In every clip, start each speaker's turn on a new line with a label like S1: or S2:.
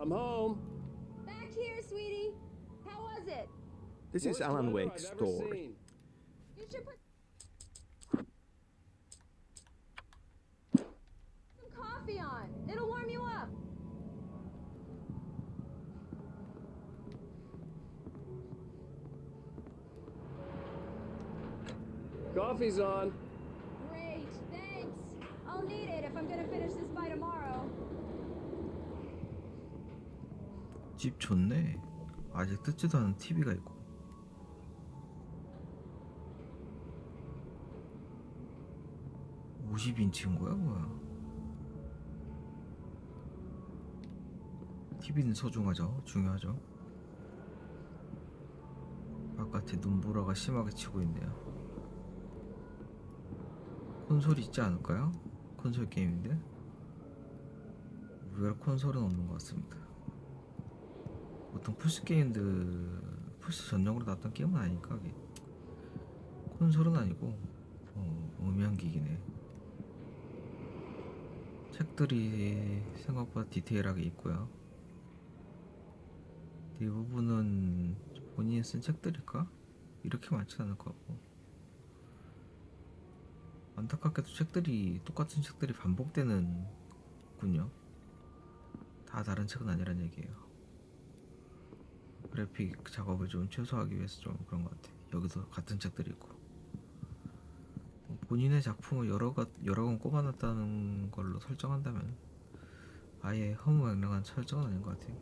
S1: I'm home.
S2: Back here, sweetie. How was it?
S3: This is
S1: Worst
S3: Alan
S1: weather
S3: Wake's
S1: I've ever
S3: story.
S1: seen.
S2: You should put some coffee on. It'll warm you up.
S1: Coffee's on.
S2: Great, thanks. I'll need it if I'm gonna finish this by tomorrow.
S4: 집 좋네. 아직 뜯지도 않은 TV가 있고. (50인치인) 거야 뭐야. TV는 소중하죠. 중요하죠. 바깥에 눈보라가 심하게 치고 있네요. 콘솔이 있지 않을까요? 콘솔 게임인데 의외로 콘솔은 없는 것 같습니다. 보통 플스 게임들 플스 전용으로 나왔던 게임은 아니니까 이게. 콘솔은 아니고 음향기기네. 책들이 생각보다 디테일하게 있고요. 대부분은 본인이 쓴 책들일까? 이렇게 많지 않을 것 같고, 안타깝게도 똑같은 책들이 반복되는 군요. 다 다른 책은 아니란 얘기예요. 그래픽 작업을 좀 최소화하기 위해서 좀 그런 것 같아. 여기도 같은 책들이 있고, 본인의 작품을 여러 권 꼽아놨다는 걸로 설정한다면 아예 허무맹랑한 설정은 아닌 것 같아요.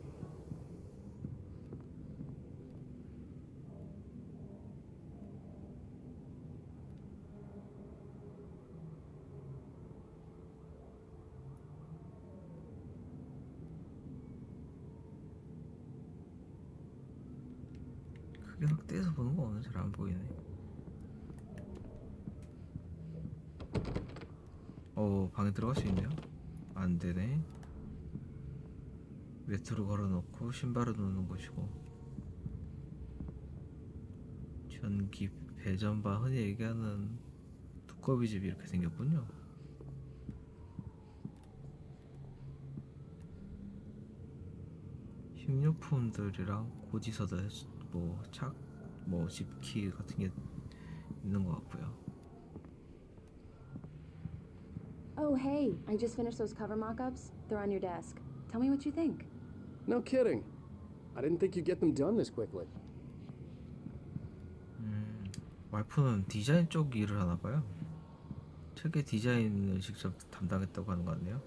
S4: 크게 확대해서 보는 거 오늘 잘 안 보이네. 방에 들어갈 수 있네요. 안 되네. 매트로 걸어놓고 신발을 놓는 곳이고, 전기 배전바, 흔히 얘기하는 두꺼비 집이 이렇게 생겼군요. 식료품들이랑 고지서들, 집키 같은 게 있는 것 같고요.
S2: Oh, hey, I just finished those cover mock-ups. They're on your desk. Tell me what you think.
S1: No kidding. I didn't think you'd get them done this quickly.
S4: 와이프는 디자인 쪽 일을 하나 봐요. 책의 디자인을 직접 담당했다고 하는 거 같네요.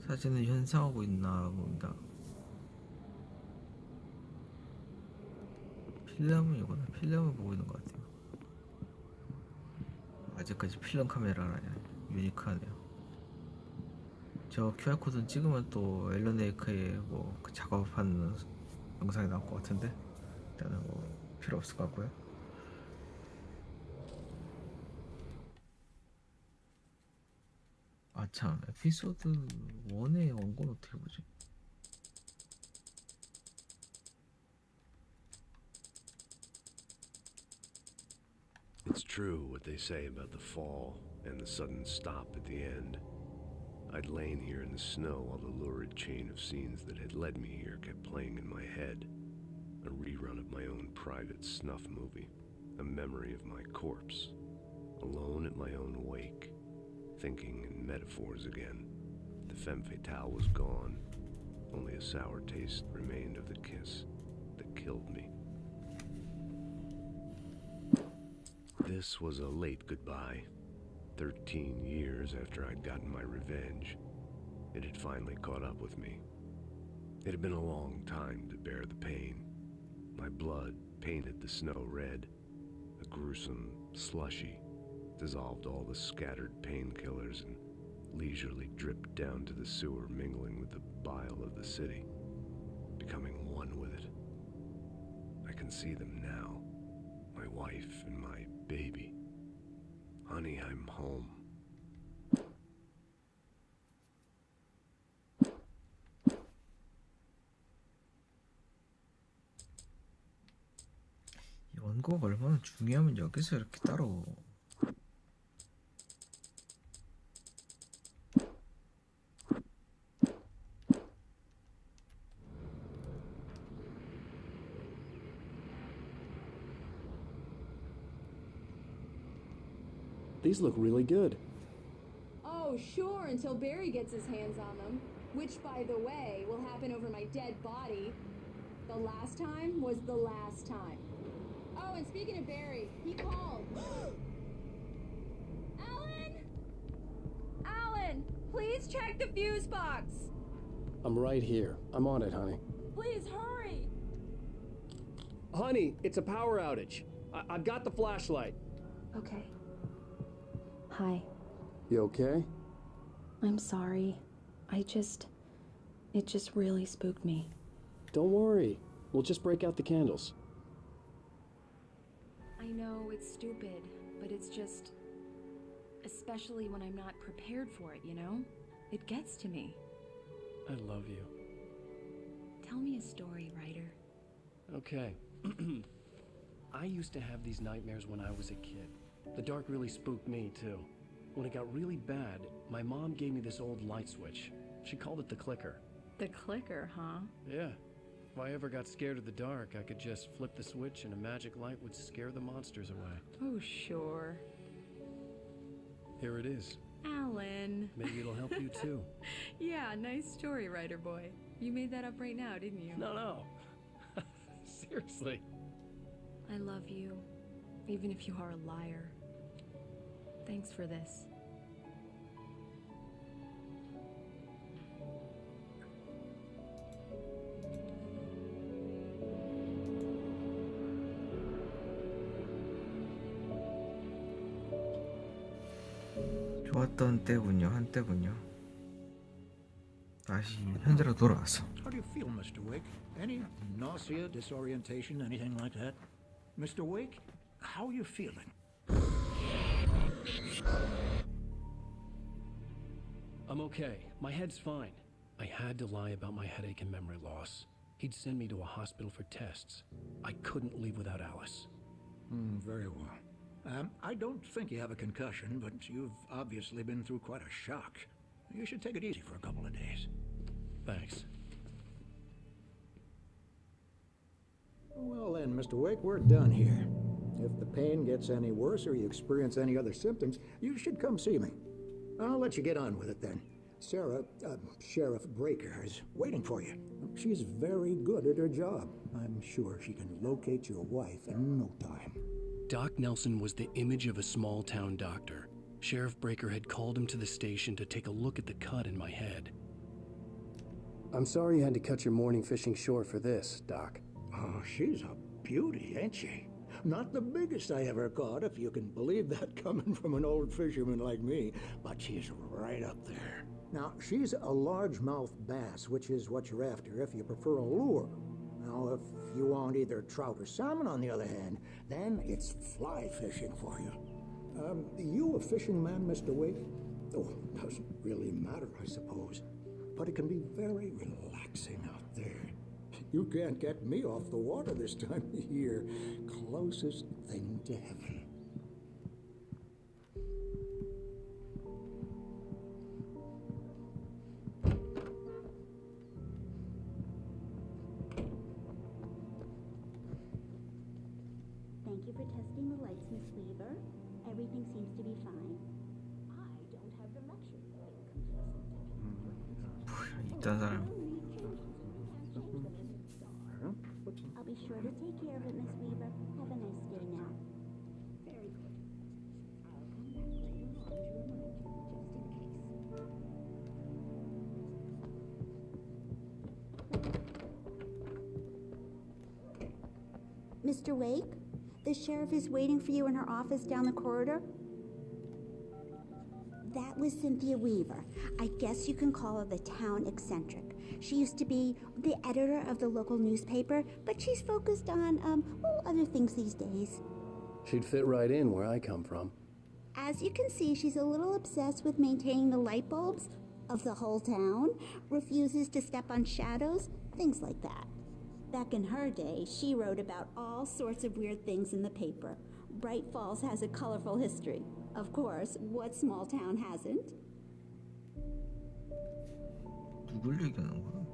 S4: 사진은 현상하고 있나 봅니다. 필름을 보고 있는 것 같아요. 아직까지 필름 카메라라냐, 유니크하네요. 저 QR코드는 찍으면 또 앨런 웨이크의 그 작업하는 영상이 나올 것 같은데, 일단은 필요 없을 것 같고요. 참, 에피소드 1의 원고는 어떻게 보지?
S5: It's true what they say about the fall and the sudden stop at the end. I'd lain here in the snow while the lurid chain of scenes that had led me here kept playing in my head. A rerun of my own private snuff movie. A memory of my corpse. Alone at my own wake. Thinking in metaphors again. The femme fatale was gone. Only a sour taste remained of the kiss that killed me. This was a late goodbye. 13 years after I'd gotten my revenge, it had finally caught up with me. It had been a long time to bear the pain. My blood painted the snow red. A gruesome slushy dissolved all the scattered painkillers and leisurely dripped down to the sewer, mingling with the bile of the city, becoming one with it. I can see them now. My wife and my baby. Honey, I'm home.
S4: 이 원고가 얼마나 중요하면 여기서 이렇게 따로
S1: These look really good.
S2: Oh, sure, until Barry gets his hands on them. Which, by the way, will happen over my dead body. The last time was the last time. Oh, and speaking of Barry, he called. Alan! Alan! Please check the fuse box!
S1: I'm right here. I'm on it, honey.
S2: Please hurry!
S1: Honey, it's a power outage. I've got the flashlight.
S2: Okay. Hi.
S1: You okay?
S2: I'm sorry. It just really spooked me.
S1: Don't worry. We'll just break out the candles.
S2: I know it's stupid, but it's just... especially when I'm not prepared for it, you know? It gets to me.
S1: I love you.
S2: Tell me a story, writer.
S1: Okay. I used to have these nightmares when I was a kid. The dark really spooked me, too. When it got really bad, my mom gave me this old light switch. She called it the clicker.
S2: The clicker, huh?
S1: Yeah. If I ever got scared of the dark, I could just flip the switch and a magic light would scare the monsters away.
S2: Oh, sure.
S1: Here it is.
S2: Alan.
S1: Maybe it'll help you, too.
S2: Yeah, nice story, writer boy. You made that up right now, didn't you?
S1: No. Seriously.
S2: I love you, even if you are a liar. Thanks for this.
S4: 좋았던 때군요. 한때군요. 다시 현재로 돌아왔어.
S3: How do you feel, Mr. Wake? Any nausea, disorientation, anything like that? Mr. Wake, how are you feeling?
S1: I'm okay. My head's fine. I had to lie about my headache and memory loss. He'd send me to a hospital for tests. I couldn't leave without Alice.
S3: Very well. I don't think you have a concussion, but you've obviously been through quite a shock. You should take it easy for a couple of days.
S1: Thanks.
S3: Well then, Mr. Wake, we're done here. If the pain gets any worse or you experience any other symptoms, you should come see me. I'll let you get on with it then. Sarah, Sheriff Breaker, is waiting for you. She's very good at her job. I'm sure she can locate your wife in no time.
S1: Doc Nelson was the image of a small-town doctor. Sheriff Breaker had called him to the station to take a look at the cut in my head. I'm sorry you had to cut your morning fishing short for this, Doc.
S3: Oh, she's a beauty, ain't she? Not the biggest I ever caught, if you can believe that coming from an old fisherman like me, but she's right up there. Now, she's a largemouth bass, which is what you're after if you prefer a lure. Now, if you want either trout or salmon, on the other hand, then it's fly fishing for you. You a fishing man, Mr. Wake? Oh, it doesn't really matter, I suppose. But it can be very relaxing out there. You can't get me off the water this time of year. Closest thing to heaven.
S6: Thank you for testing the lights, Miss Weaver. Everything seems to be fine. I don't have the luxury of being complacent.
S4: 이딴 사람.
S6: I'll be sure to take care of it, Miss Weaver. Have a nice day now. Very good. I'll come back later on to remind you, just in case. Mr. Wake, the sheriff is waiting for you in her office down the corridor. That was Cynthia Weaver. I guess you can call her the town eccentric. She used to be the editor of the local newspaper, but she's focused on, other things these days.
S1: She'd fit right in where I come from.
S6: As you can see, she's a little obsessed with maintaining the light bulbs of the whole town, refuses to step on shadows, things like that. Back in her day, she wrote about all sorts of weird things in the paper. Bright Falls has a colorful history. Of course, what small town hasn't?
S4: 누굴 얘기하는 거야?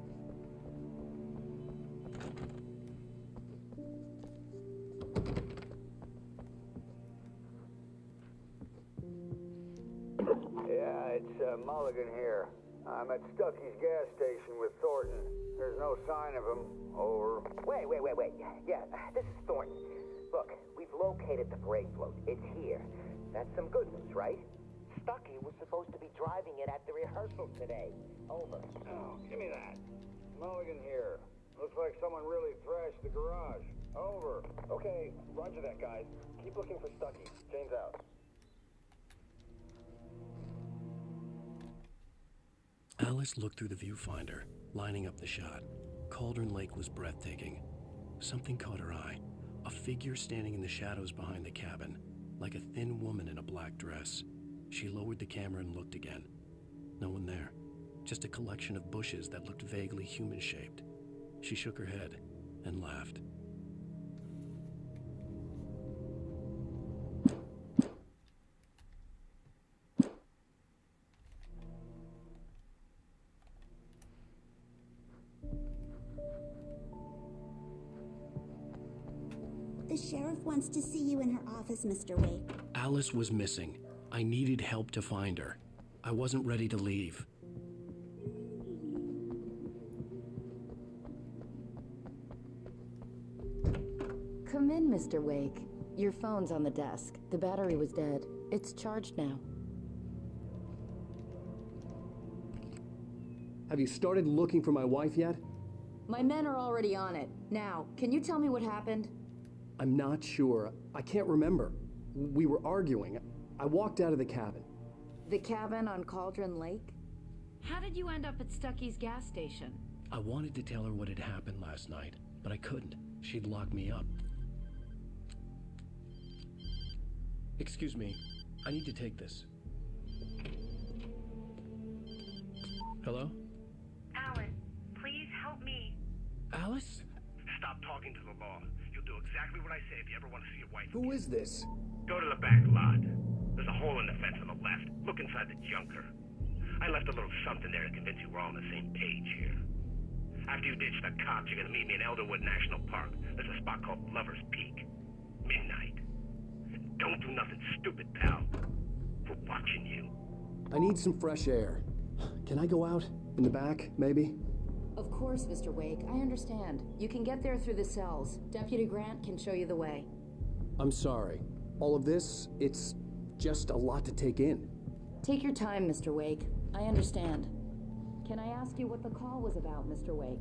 S7: Yeah, it's Mulligan here. I'm at Stucky's gas station with Thornton. There's no sign of him. Over.
S8: Wait. Yeah, this is Thornton. Look, we've located the brake float. It's here. That's some good news, right? Stucky was supposed to be driving it at the rehearsal today. Over.
S7: Oh, give me that. Mulligan here. Looks like someone really thrashed the garage. Over.
S8: Okay, roger that, guys. Keep looking for Stucky. James out.
S1: Alice looked through the viewfinder, lining up the shot. Cauldron Lake was breathtaking. Something caught her eye. A figure standing in the shadows behind the cabin, like a thin woman in a black dress. She lowered the camera and looked again. No one there. Just a collection of bushes that looked vaguely human-shaped. She shook her head and laughed.
S6: The sheriff wants to see you in her office, Mr. Wake.
S1: Alice was missing. I needed help to find her. I wasn't ready to leave.
S9: Come in, Mr. Wake. Your phone's on the desk. The battery was dead. It's charged now.
S1: Have you started looking for my wife yet?
S9: My men are already on it. Now, can you tell me what happened?
S1: I'm not sure. I can't remember. We were arguing. I walked out of the cabin.
S9: The cabin on Cauldron Lake?
S10: How did you end up at Stucky's gas station?
S1: I wanted to tell her what had happened last night, but I couldn't. She'd lock me up. Excuse me. I need to take this. Hello?
S11: Alan, please help me.
S1: Alice?
S12: Stop talking to the law. You'll do exactly what I say if you ever want to see your wife.
S1: Who is this?
S12: Go to the back lot. There's a hole in the fence on the left. Look inside the junker. I left a little something there to convince you we're all on the same page here. After you ditch the cops, you're gonna meet me in Elderwood National Park. There's a spot called Lover's Peak. Midnight. Don't do nothing stupid, pal. We're watching you.
S1: I need some fresh air. Can I go out? In the back, maybe?
S9: Of course, Mr. Wake. I understand. You can get there through the cells. Deputy Grant can show you the way.
S1: I'm sorry. All of this, it's just a lot to take in.
S9: Take your time, Mr. Wake. I understand. Can I ask you what the call was about, Mr. Wake?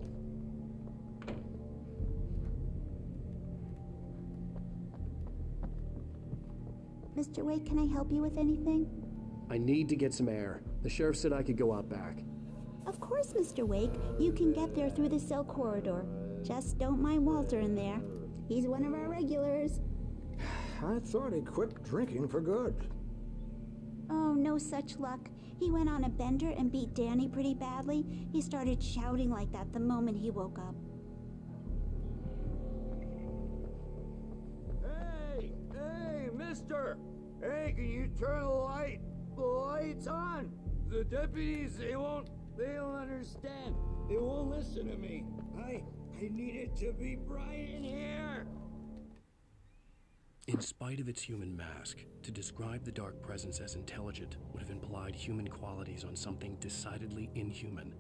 S6: Mr. Wake, can I help you with anything?
S1: I need to get some air. The sheriff said I could go out back.
S6: Of course, Mr. Wake. You can get there through the cell corridor. Just don't mind Walter in there. He's one of our regulars.
S3: I thought he quit drinking for good.
S6: Oh, no such luck. He went on a bender and beat Danny pretty badly. He started shouting like that the moment he woke up.
S7: Hey, mister! Hey, can you turn the lights on? The deputies, they don't understand. They won't listen to me. I need it to be bright in here.
S1: In spite of its human mask, to describe the dark presence as intelligent would have implied human qualities on something decidedly inhuman.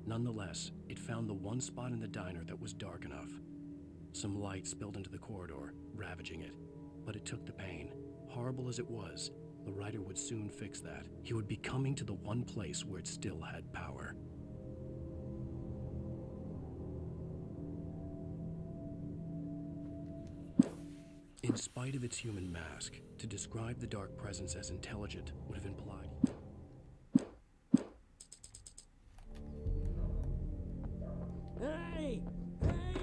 S1: Nonetheless, it found the one spot in the diner that was dark enough. Some light spilled into the corridor, ravaging it. But it took the pain. Horrible as it was, the writer would soon fix that. He would be coming to the one place where it still had power. In spite of its human mask, to describe the dark presence as intelligent would have implied...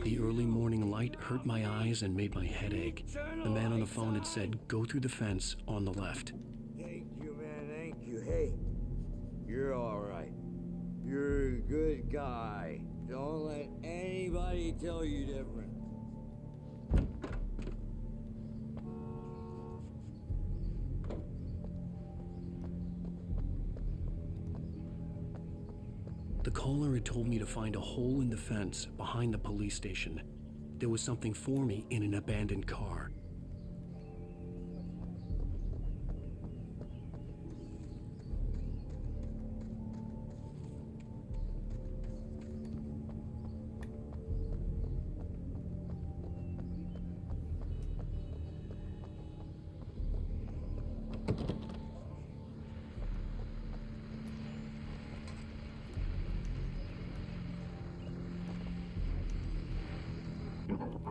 S1: The early morning light hurt my eyes and made my head ache. The man on the phone had said, go through the fence on the left.
S7: Thank you, man, thank you. Hey, you're all right. You're a good guy. Don't let anybody tell you different.
S1: The caller had told me to find a hole in the fence behind the police station. There was something for me in an abandoned car.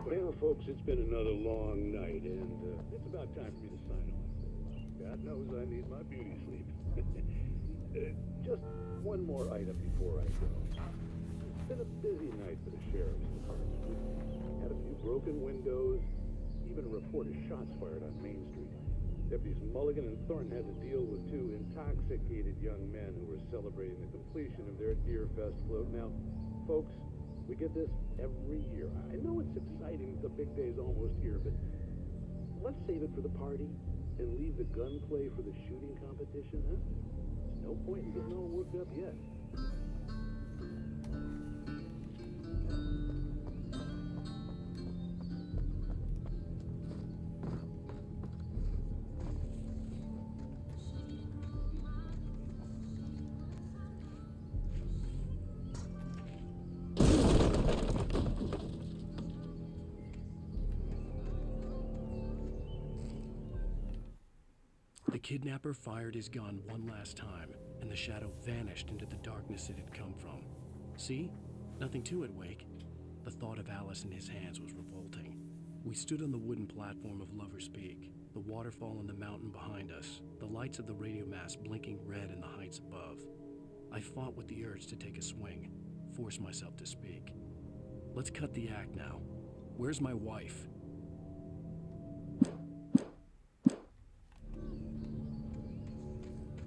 S13: Well, folks, it's been another long night, and it's about time for me to sign off. God knows I need my beauty sleep. Just one more item before I go. It's been a busy night for the sheriff's department. We had a few broken windows, even a report of shots fired on Main Street. Deputies Mulligan and Thornton had to deal with two intoxicated young men who were celebrating the completion of their Deer Fest float. Now, folks, we get this every year. I know it's exciting, the big day's almost here, but let's save it for the party and leave the gunplay for the shooting competition, huh? There's no point in getting all worked up yet.
S1: The kidnapper fired his gun one last time, and the shadow vanished into the darkness it had come from. See? Nothing to it, Wake. The thought of Alice in his hands was revolting. We stood on the wooden platform of Lover's Peak, the waterfall and the mountain behind us, the lights of the radio mast blinking red in the heights above. I fought with the urge to take a swing, force myself to speak. Let's cut the act now. Where's my wife?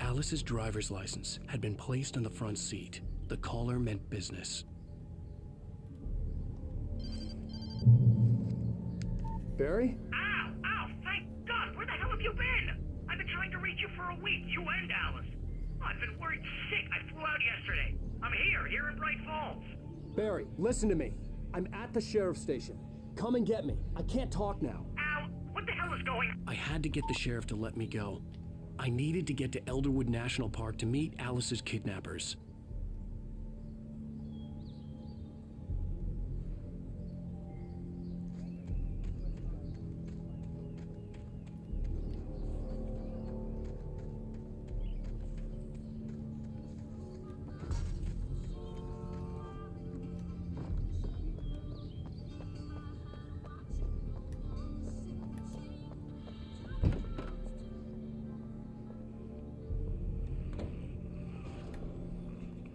S1: Alice's driver's license had been placed on the front seat. The caller meant business.
S14: Barry?
S12: Ow! Ow! Thank God! Where the hell have you been? I've been trying to reach you for a week, you and Alice. I've been worried sick. I flew out yesterday. I'm here in Bright Falls.
S14: Barry, listen to me. I'm at the sheriff's station. Come and get me. I can't talk now.
S12: Ow! What the hell is going on?
S1: I had to get the sheriff to let me go. I needed to get to Elderwood National Park to meet Alice's kidnappers.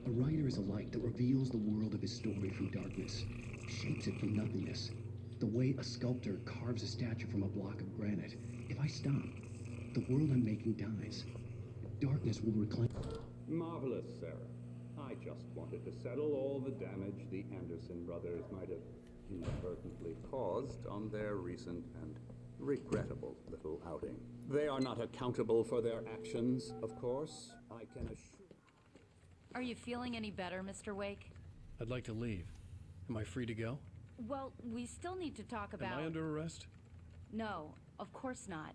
S1: A writer is a light that reveals the world of his story from darkness, shapes it from nothingness. The way a sculptor carves a statue from a block of granite. If I stop, the world I'm making dies. Darkness will reclaim.
S15: Marvelous, Sarah. I just wanted to settle all the damage the Anderson brothers might have inadvertently caused on their recent and regrettable little outing. They are not accountable for their actions, of course. I can assure.
S10: Are you feeling any better, Mr. Wake?
S1: I'd like to leave. Am I free to go?
S10: Well, we still need to talk about...
S1: Am I under arrest?
S10: No, of course not.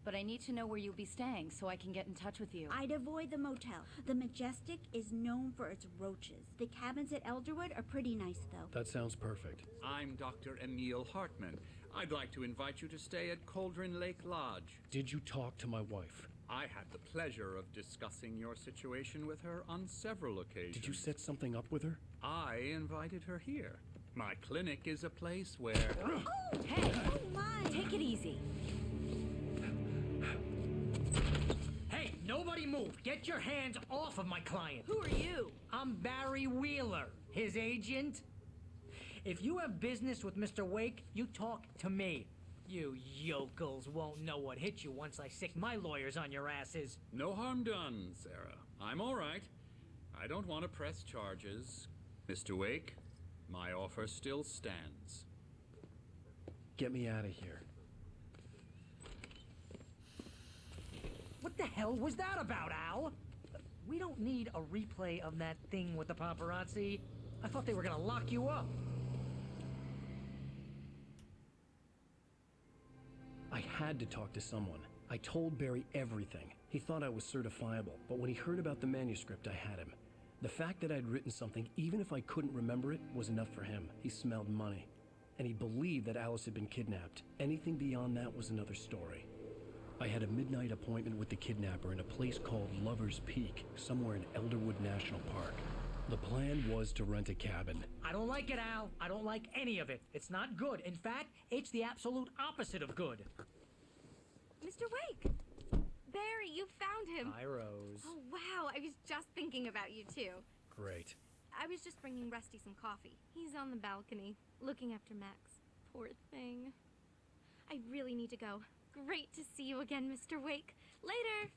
S10: But I need to know where you'll be staying so I can get in touch with you.
S6: I'd avoid the motel. The Majestic is known for its roaches. The cabins at Elderwood are pretty nice, though.
S1: That sounds perfect.
S15: I'm Dr. Emil Hartman. I'd like to invite you to stay at Cauldron Lake Lodge.
S1: Did you talk to my wife?
S15: I had the pleasure of discussing your situation with her on several occasions.
S1: Did you set something up with her?
S15: I invited her here. My clinic is a place where...
S10: Oh, hey! Oh, my! Take it easy.
S16: Hey, nobody move! Get your hands off of my client!
S10: Who are you?
S16: I'm Barry Wheeler, his agent. If you have business with Mr. Wake, you talk to me. You yokels won't know what hit you once I sick my lawyers on your asses.
S17: No harm done, Sarah. I'm all right. I don't want to press charges. Mr. Wake, my offer still stands.
S1: Get me out of here.
S16: What the hell was that about, Al? We don't need a replay of that thing with the paparazzi. I thought they were gonna lock you up.
S1: I had to talk to someone. I told Barry everything. He thought I was certifiable, but when he heard about the manuscript, I had him. The fact that I'd written something, even if I couldn't remember it, was enough for him. He smelled money. And he believed that Alice had been kidnapped. Anything beyond that was another story. I had a midnight appointment with the kidnapper in a place called Lover's Peak, somewhere in Elderwood National Park. The plan was to rent a cabin.
S16: I don't like it, Al. I don't like any of it. It's not good. In fact, it's the absolute opposite of good.
S18: Mr. Wake! Barry, you found him.
S16: Hi, Rose.
S18: Oh, wow. I was just thinking about you, too.
S1: Great.
S18: I was just bringing Rusty some coffee. He's on the balcony, looking after Max. Poor thing. I really need to go. Great to see you again, Mr. Wake. Later!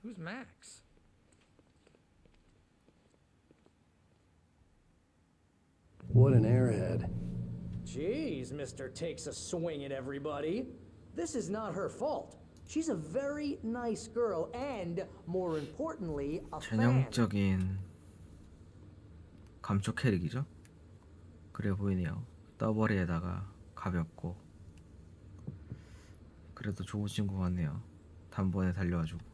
S16: Who's Max?
S1: What an airhead.
S19: Jeez, Mr. Takes a swing at everybody. This is not her fault. She's a very nice girl and, more importantly, a fan.
S4: 전형적인 감초 캐릭이죠? 그래 보이네요. 떠버리에다가 가볍고 그래도 좋은 친구 같네요. 단번에 달려와주고.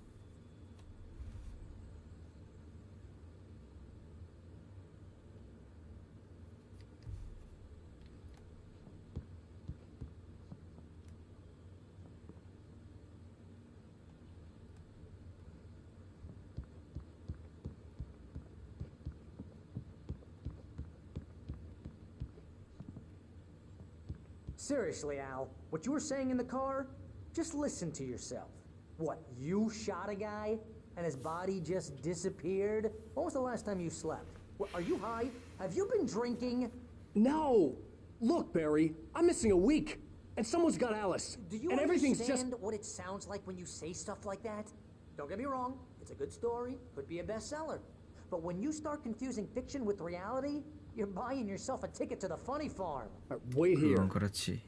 S19: Seriously, Al, what you were saying in the car? Just listen to yourself. What, you shot a guy and his body just disappeared? When was the last time you slept? What, are you high? Have you been drinking?
S14: No! Look, Barry, I'm missing a week, and someone's got Alice.
S19: Do you
S14: and everything's
S19: understand
S14: just...
S19: what it sounds like when you say stuff like that? Don't get me wrong, it's a good story, could be a bestseller. But when you start confusing fiction with reality, you're buying yourself a ticket to the funny farm.
S14: Wait here.
S4: 그건 그렇지.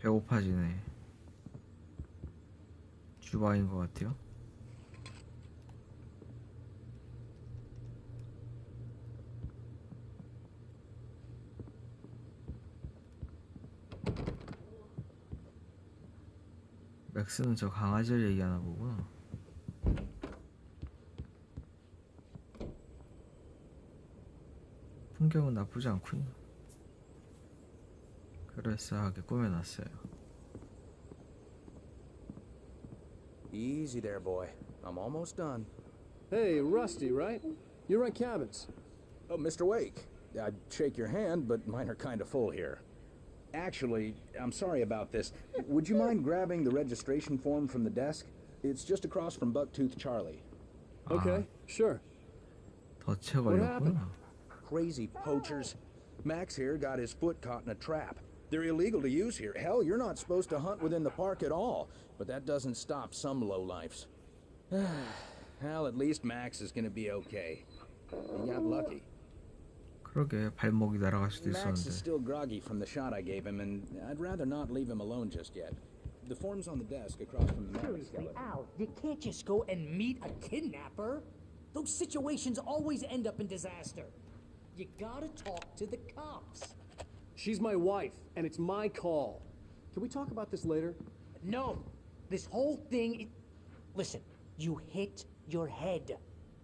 S4: 배고파지네. 주방인 것 같아요. 맥스는 저 강아지를 얘기하나 보구나. 풍경은 나쁘지 않군요. 그럴싸하게 꾸며놨어요.
S20: Easy there, boy. I'm almost done.
S14: Hey, Rusty, right? You rent cabins.
S20: Oh, Mr. Wake. I'd shake your hand, but mine are kind of full here. Actually, I'm sorry about this. Would you mind grabbing the registration form from the desk? It's just across from Bucktooth Charlie.
S14: Okay, sure.
S4: 덫에
S14: What happened?
S4: 걸렸구나.
S20: Crazy poachers. Max here got his foot caught in a trap. They're illegal to use here. Hell, you're not supposed to hunt within the park at all. But that doesn't stop some lowlifes. Well, at least Max is gonna be okay. He got lucky.
S4: 그러게 발목이 날아갈 수도
S20: Max is
S4: 있었는데.
S20: still groggy from the shot I gave him, and I'd rather not leave him alone just yet. The form's on the desk across from the marriage
S19: Seriously,
S20: skeleton.
S19: Al, you can't just go and meet a kidnapper. Those situations always end up in disaster. You gotta talk to the cops.
S14: She's my wife, and it's my call. Can we talk about this later?
S19: No, this whole thing is... Listen, you hit your head.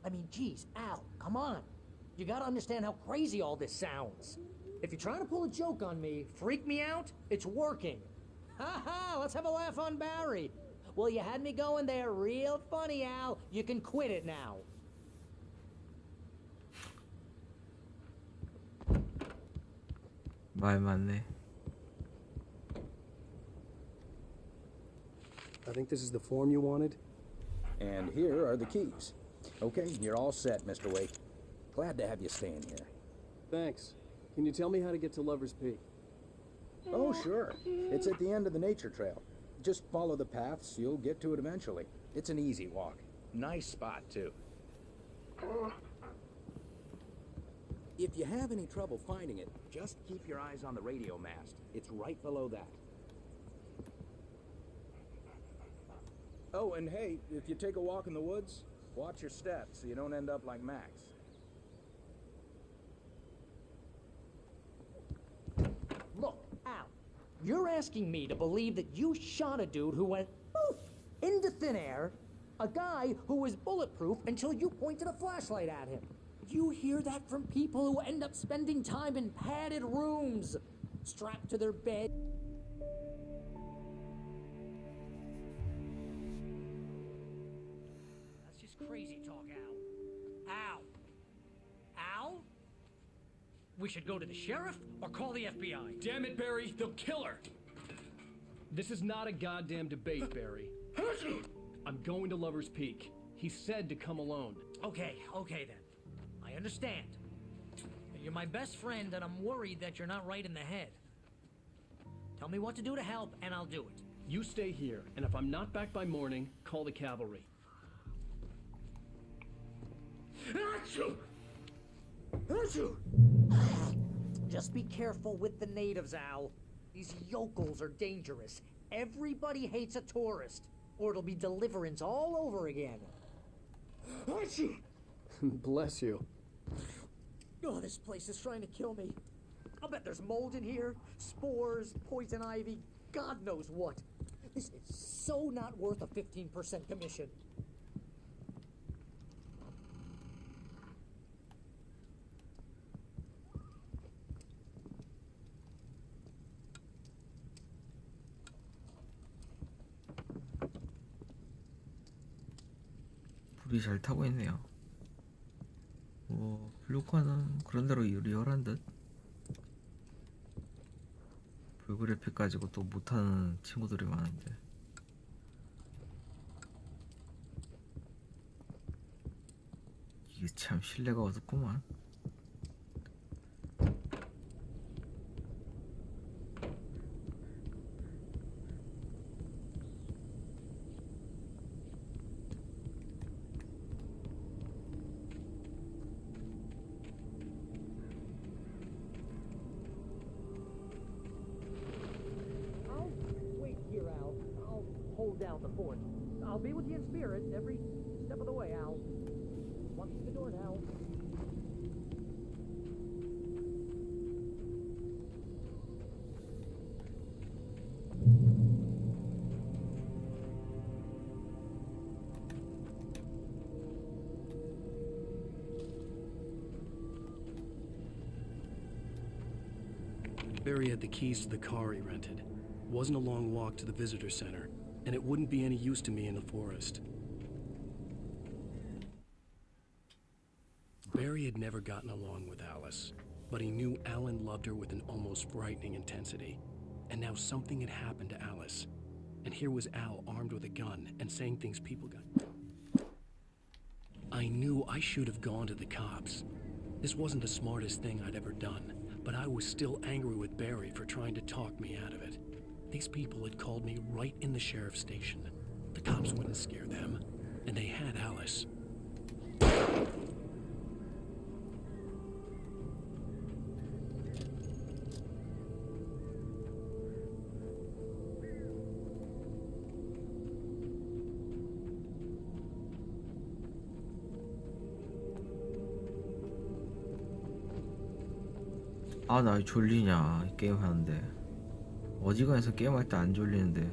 S19: I mean, geez, Al, come on. You gotta understand how crazy all this sounds. If you're trying to pull a joke on me, freak me out, it's working. Ha ha, let's have a laugh on Barry. Well, you had me going there real funny, Al. You can quit it now.
S4: 말 많네.
S14: I think this is the form you wanted.
S20: And here are the keys. Okay, you're all set, Mr. Wake. Glad to have you staying here.
S14: Thanks. Can you tell me how to get to Lover's Peak?
S20: Oh, sure. It's at the end of the nature trail. Just follow the paths, you'll get to it eventually. It's an easy walk. Nice spot, too. If you have any trouble finding it, just keep your eyes on the radio mast. It's right below that. Oh, and hey, if you take a walk in the woods, watch your steps so you don't end up like Max.
S19: Look, Al, you're asking me to believe that you shot a dude who went poof into thin air, a guy who was bulletproof until you pointed a flashlight at him. You hear that from people who end up spending time in padded rooms, strapped to their bed.
S16: That's just crazy talk, Al. Al? Al? We should go to the sheriff or call the FBI.
S14: Damn it, Barry, they'll kill her. This is not a goddamn debate, Barry. I'm going to Lover's Peak. He said to come alone.
S16: Okay then. I understand. You're my best friend, and I'm worried that you're not right in the head. Tell me what to do to help, and I'll do it.
S14: You stay here, and if I'm not back by morning, call the cavalry.
S19: Achoo! Achoo! Just be careful with the natives, Al. These yokels are dangerous. Everybody hates a tourist, or it'll be deliverance all over again. Achoo!
S14: Bless you.
S19: Oh, this place is trying to kill me. I'll bet there's mold in here, spores, poison ivy, God knows what. This is so not worth a 15% commission.
S4: 불이 잘 타고 있네요. 블루카는 그런대로 리얼한 듯. 불그래픽 가지고 또 못하는 친구들이 많은데. 이게 참 신뢰가 어둡구만.
S19: Down the fort. I'll be with you in spirit every step of the way, Al. Watch the door now.
S1: Barry had the keys to the car he rented. Wasn't a long walk to the visitor center, and it wouldn't be any use to me in the forest. Barry had never gotten along with Alice, but he knew Alan loved her with an almost frightening intensity. And now something had happened to Alice, and here was Al armed with a gun and saying things people got. I knew I should have gone to the cops. This wasn't the smartest thing I'd ever done, but I was still angry with Barry for trying to talk me out of it. These people had called me right in the sheriff's station. The cops wouldn't scare them, and they had Alice.
S4: 아, 나 졸리냐, 이 게임 하는데. 어지간해서 게임할 때 안 졸리는데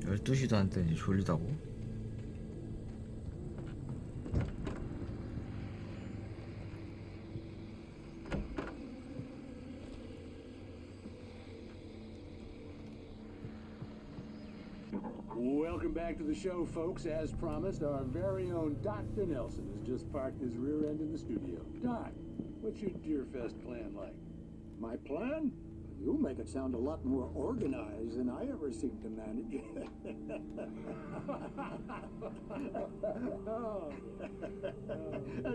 S4: 12시도 안 되니 졸리다고?
S13: back to the show, folks. As promised, our very own Dr. Nelson has just parked his rear end in the studio. Doc, what's your Deerfest plan like?
S3: My plan? You make it sound a lot more organized than I ever seem to manage.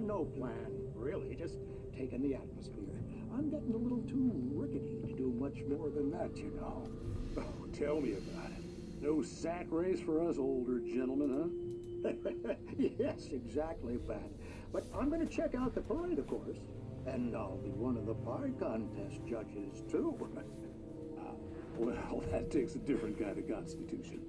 S3: No plan, really. Just taking the atmosphere. I'm getting a little too rickety to do much more than that, you know.
S13: Oh, tell me about it. No sack race for us older gentlemen, huh?
S3: Yes, exactly, Pat. But I'm going to check out the parade, of course. And I'll be one of the pie contest judges, too.
S13: Well, that takes a different kind of constitution.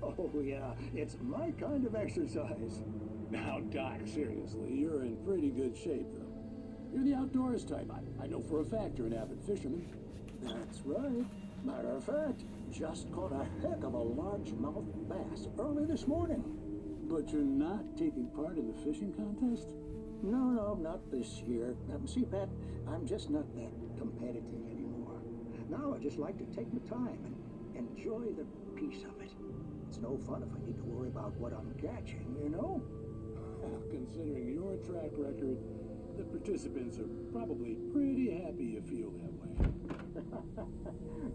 S3: Oh, yeah. It's my kind of exercise.
S13: Now, Doc, seriously, you're in pretty good shape, though. You're the outdoors type. I know for a fact you're an avid fisherman.
S3: That's right. Matter of fact, just caught a heck of a largemouth bass early this morning.
S13: But you're not taking part in the fishing contest?
S3: No, not this year. See, Pat, I'm just not that competitive anymore. Now I just like to take my time and enjoy the peace of it. It's no fun if I need to worry about what I'm catching, you know?
S13: Well, considering your track record, the participants are probably pretty happy you feel that way.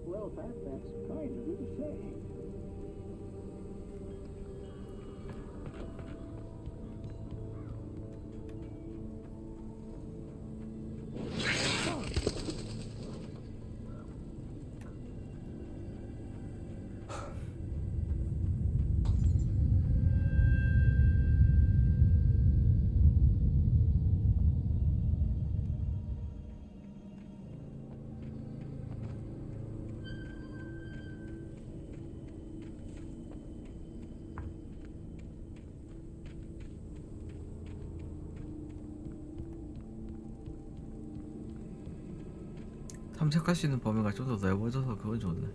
S3: Well, Pat, that's kind of you to say.
S4: 탐색할 수 있는 범위가 좀 더 넓어져서 그건 좋네.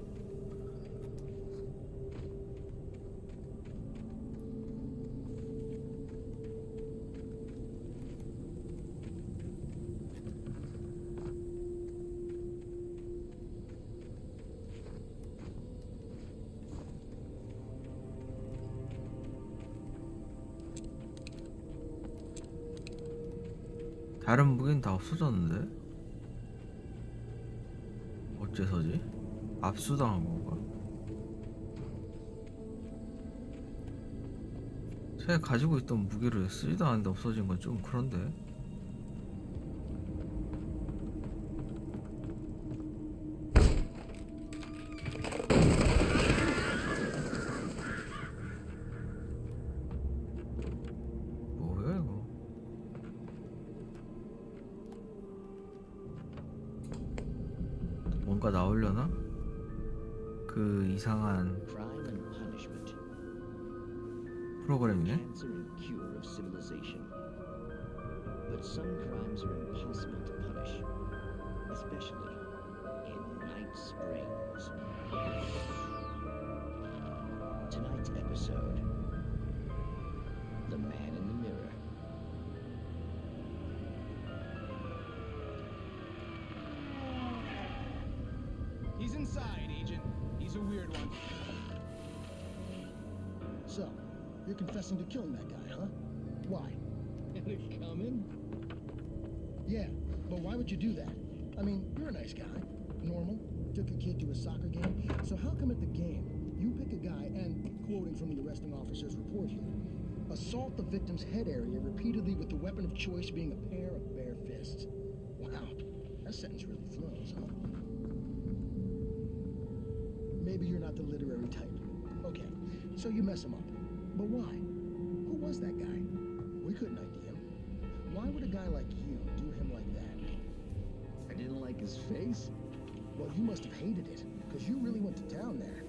S4: 다른 무기는 다 없어졌는데? 어째서지? 압수당한 건가? 제가 가지고 있던 무기를 쓰지도 않는데 없어진 건 좀 그런데? 뭐야 이거? 뭔가 나오려나? 그 이상한
S21: Crime and punishment.
S4: 프로그램이네?
S21: Cancer and cure of civilization. But some crimes are impossible to punish, especially in Night Springs. Tonight's episode: The Man in the Mirror.
S22: He's inside, Agent. He's a weird one.
S23: So, you're confessing to killing that guy, huh? Why?
S22: Had it coming?
S23: Yeah, but why would you do that? I mean, you're a nice guy. Normal. Took a kid to a soccer game. So how come at the game, you pick a guy and, quoting from the arresting officer's report here, assault the victim's head area repeatedly with the weapon of choice being a pair of bare fists? Wow, that sentence really flows, huh? Maybe you're not the literary type. Okay, so you mess him up. But why? Who was that guy? We couldn't ID him. Why would a guy like you do him like that?
S21: I didn't like his face.
S23: Well, you must have hated it, because you really went to town there.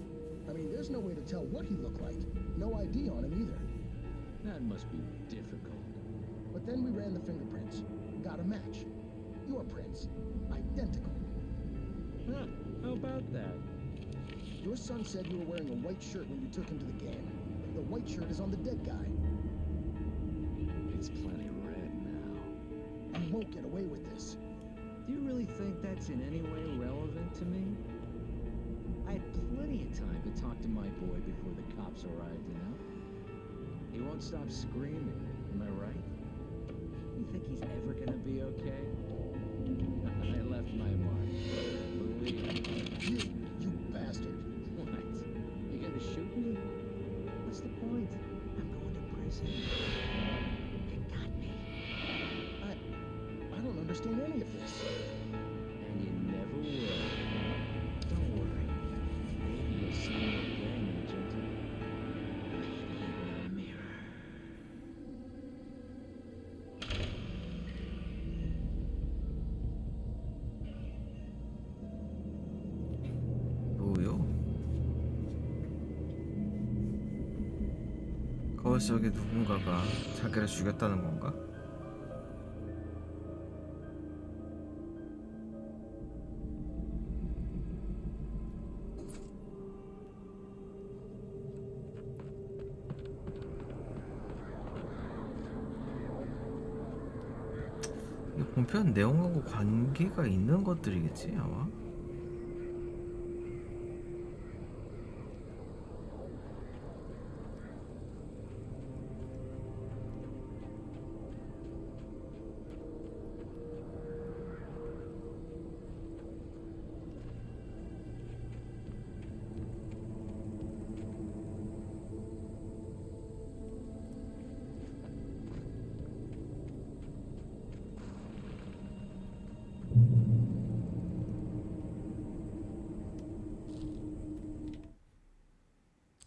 S23: I mean, there's no way to tell what he looked like. No ID on him either.
S21: That must be difficult.
S23: But then we ran the fingerprints. Got a match. Your prints. Identical.
S21: Huh, how about that?
S23: Your son said you were wearing a white shirt when you took him to the game. The white shirt is on the dead guy.
S21: It's plenty red now.
S23: You won't get away with this.
S21: Do you really think that's in any way relevant to me? I
S2: I had plenty of time to talk to my boy before the cops arrived, you know? He won't stop screaming, am I right? You think he's ever gonna be okay? I left my mark. Believe me.
S23: You bastard.
S2: What? You gonna shoot me? What's the point? I'm going to prison. You got me.
S23: I don't understand any of this.
S2: And you never will. Don't worry. Maybe you'll see me again, Agent. Maybe in the mirror.
S4: 뭐요? 거울 속에 누군가가 자기를 죽였다는 건가? 이 본편 내용하고 관계가 있는 것들이겠지 아마?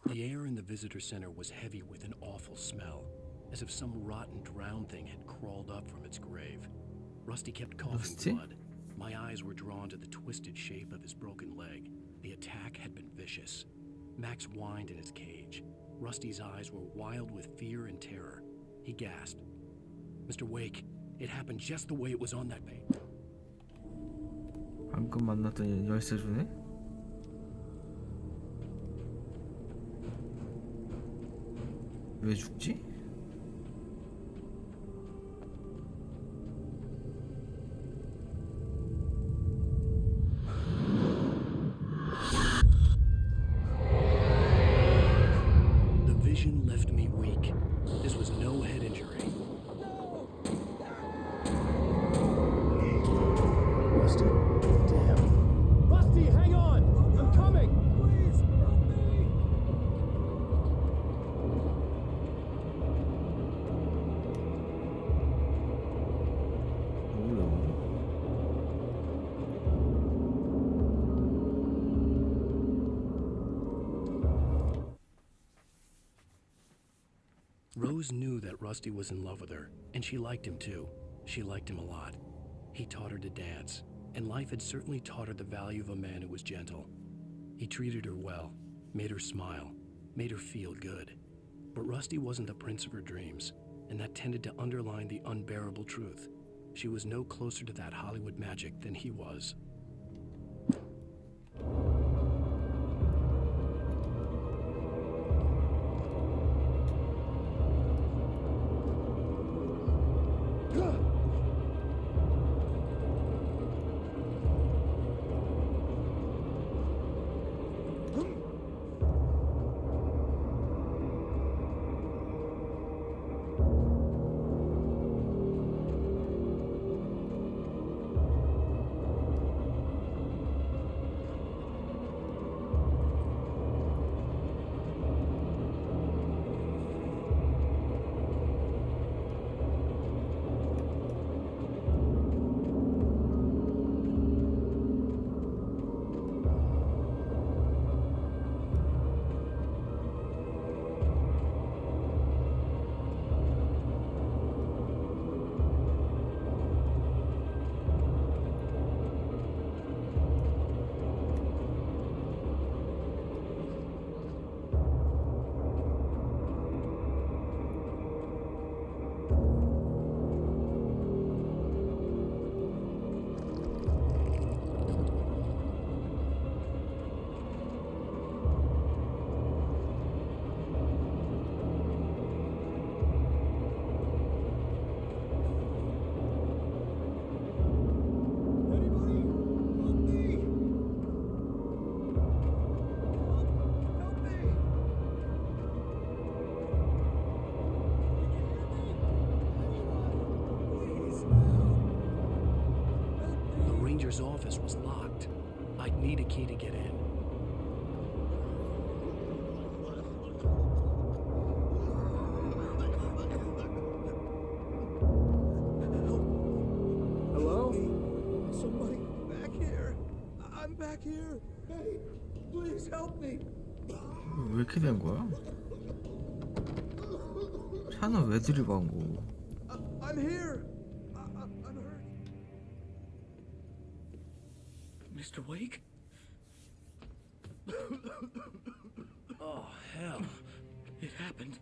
S1: The air in the visitor center was heavy with an awful smell, as if some rotten drowned thing had crawled up from its grave. Rusty kept coughing blood. My eyes were drawn to the twisted shape of his broken leg. The attack had been vicious. Max whined in his cage. Rusty's eyes were wild with fear and terror. He gasped. Mr. Wake, it happened just the way it was on that page.
S4: 방금 만났던 열쇠 주네? 왜 죽지?
S1: The vision left me weak. This was no head injury.
S23: Rusty? Damn. Rusty, hang on! I'm coming! Please, help me!
S1: Rose knew that Rusty was in love with her, and she liked him too. She liked him a lot. He taught her to dance, and life had certainly taught her the value of a man who was gentle. He treated her well, made her smile, made her feel good. But Rusty wasn't the prince of her dreams, and that tended to underline the unbearable truth. She was no closer to that Hollywood magic than he was. mayor's office was locked. I'd need a key to get in.
S7: Hello? Somebody back here. I'm back here. Hey, please help me.
S4: 왜 이렇게 된 거야? 차는 왜 들이고 간 거고?
S7: I'm here. I'm hurt.
S5: Mr. Wake? Oh, hell. It happened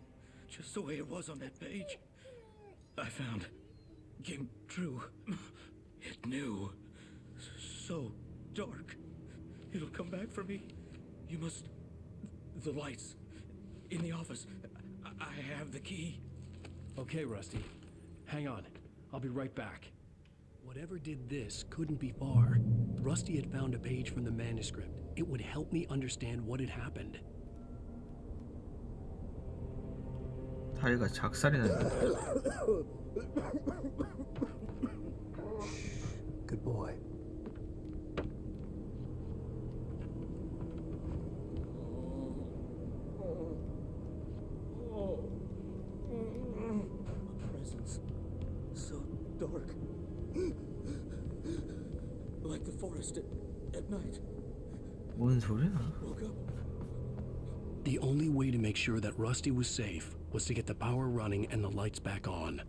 S5: just the way it was on that page. I found. Came true. It knew. So dark. It'll come back for me. You must... The lights. In the office. I have the key.
S14: Okay, Rusty. Hang on. I'll be right back.
S1: Whatever did this couldn't be far. Rusty had found a page from the manuscript. It would help me understand what had happened.
S4: 다리가 작살이 났네.
S1: Good boy.
S5: Presence. So dark. Like the forest at night.
S4: 뭔 소리야?
S5: Woke up.
S1: The only way to make sure that Rusty was safe was to get the power running and the lights back on.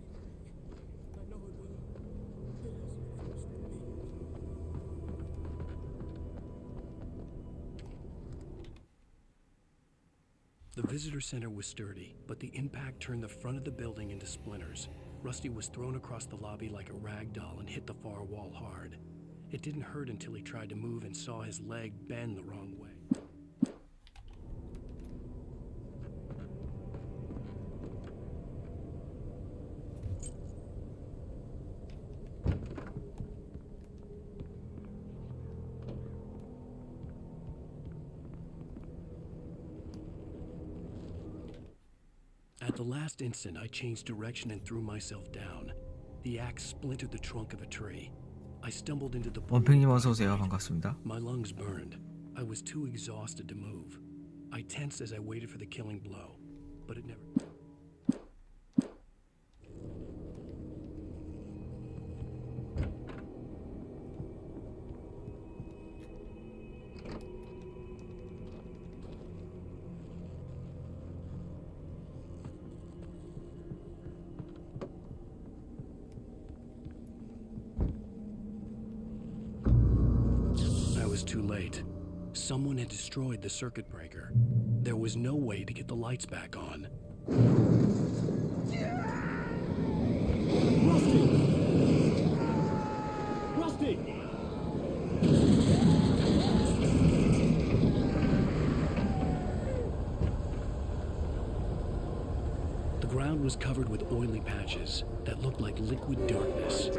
S1: The visitor center was sturdy, but the impact turned the front of the building into splinters. Rusty was thrown across the lobby like a rag doll and hit the far wall hard. It didn't hurt until he tried to move and saw his leg bend the wrong way. At the last instant, I changed direction and threw myself down. The axe splintered the trunk of a tree. I stumbled into the pool.
S4: 원팽님 어서 오세요. 반갑습니다.
S1: My lungs burned. I was too exhausted to move. I tensed as I waited for the killing blow, but it never... Too late. Someone had destroyed the circuit breaker. There was no way to get the lights back on.
S7: Rusty!
S1: The ground was covered with oily patches that looked like liquid darkness.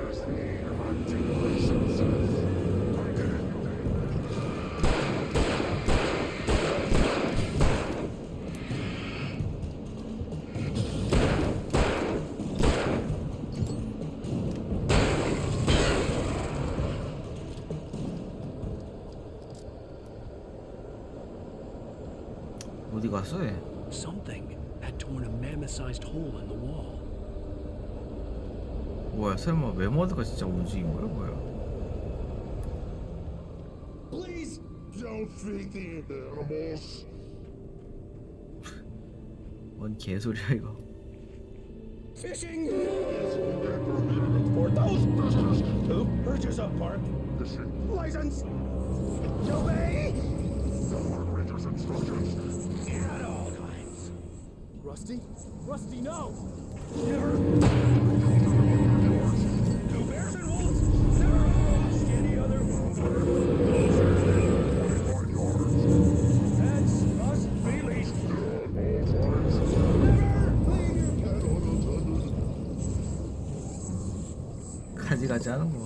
S4: 어디 갔어 얘?
S1: Something had torn a mammoth-sized hole in the wall.
S4: 뭐야 설마 메모드가 진짜 움직인 거야 뭐야?
S7: Please don't feed the animals.
S4: 뭔 개소리야 이거?
S7: Fishing for those business who purchase a park license. Obey. Instructions at all times. Rusty? Rusty, no! Never! Two bears and wolves never approached any other That's must be least.
S4: 가지가지 하는구만.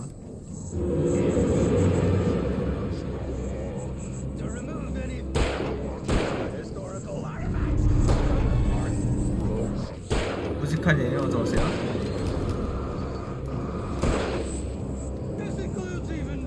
S7: To remove any historical artifacts.
S4: 무식하네요. 어서 오세요.
S7: This includes even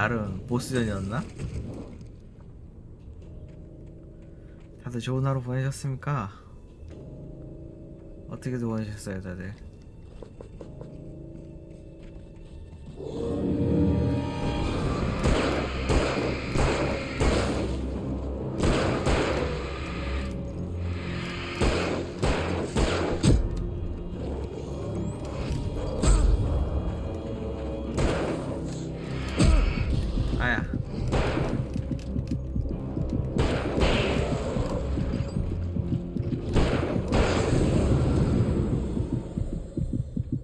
S4: 나름 보스전이었나? 다들 좋은 하루 보내셨습니까? 어떻게들 보내셨어요 다들? 아야.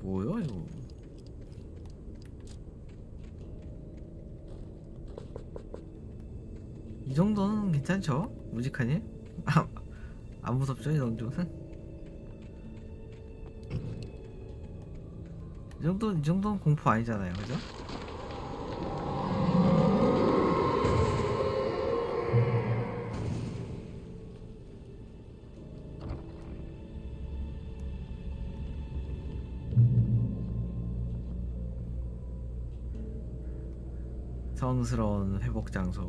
S4: 뭐야 이거? 이 정도는 괜찮죠? 무직하니? 안 무섭죠 이 정도는? 이 정도는 공포 아니잖아요, 그죠? 성스러운 회복 장소.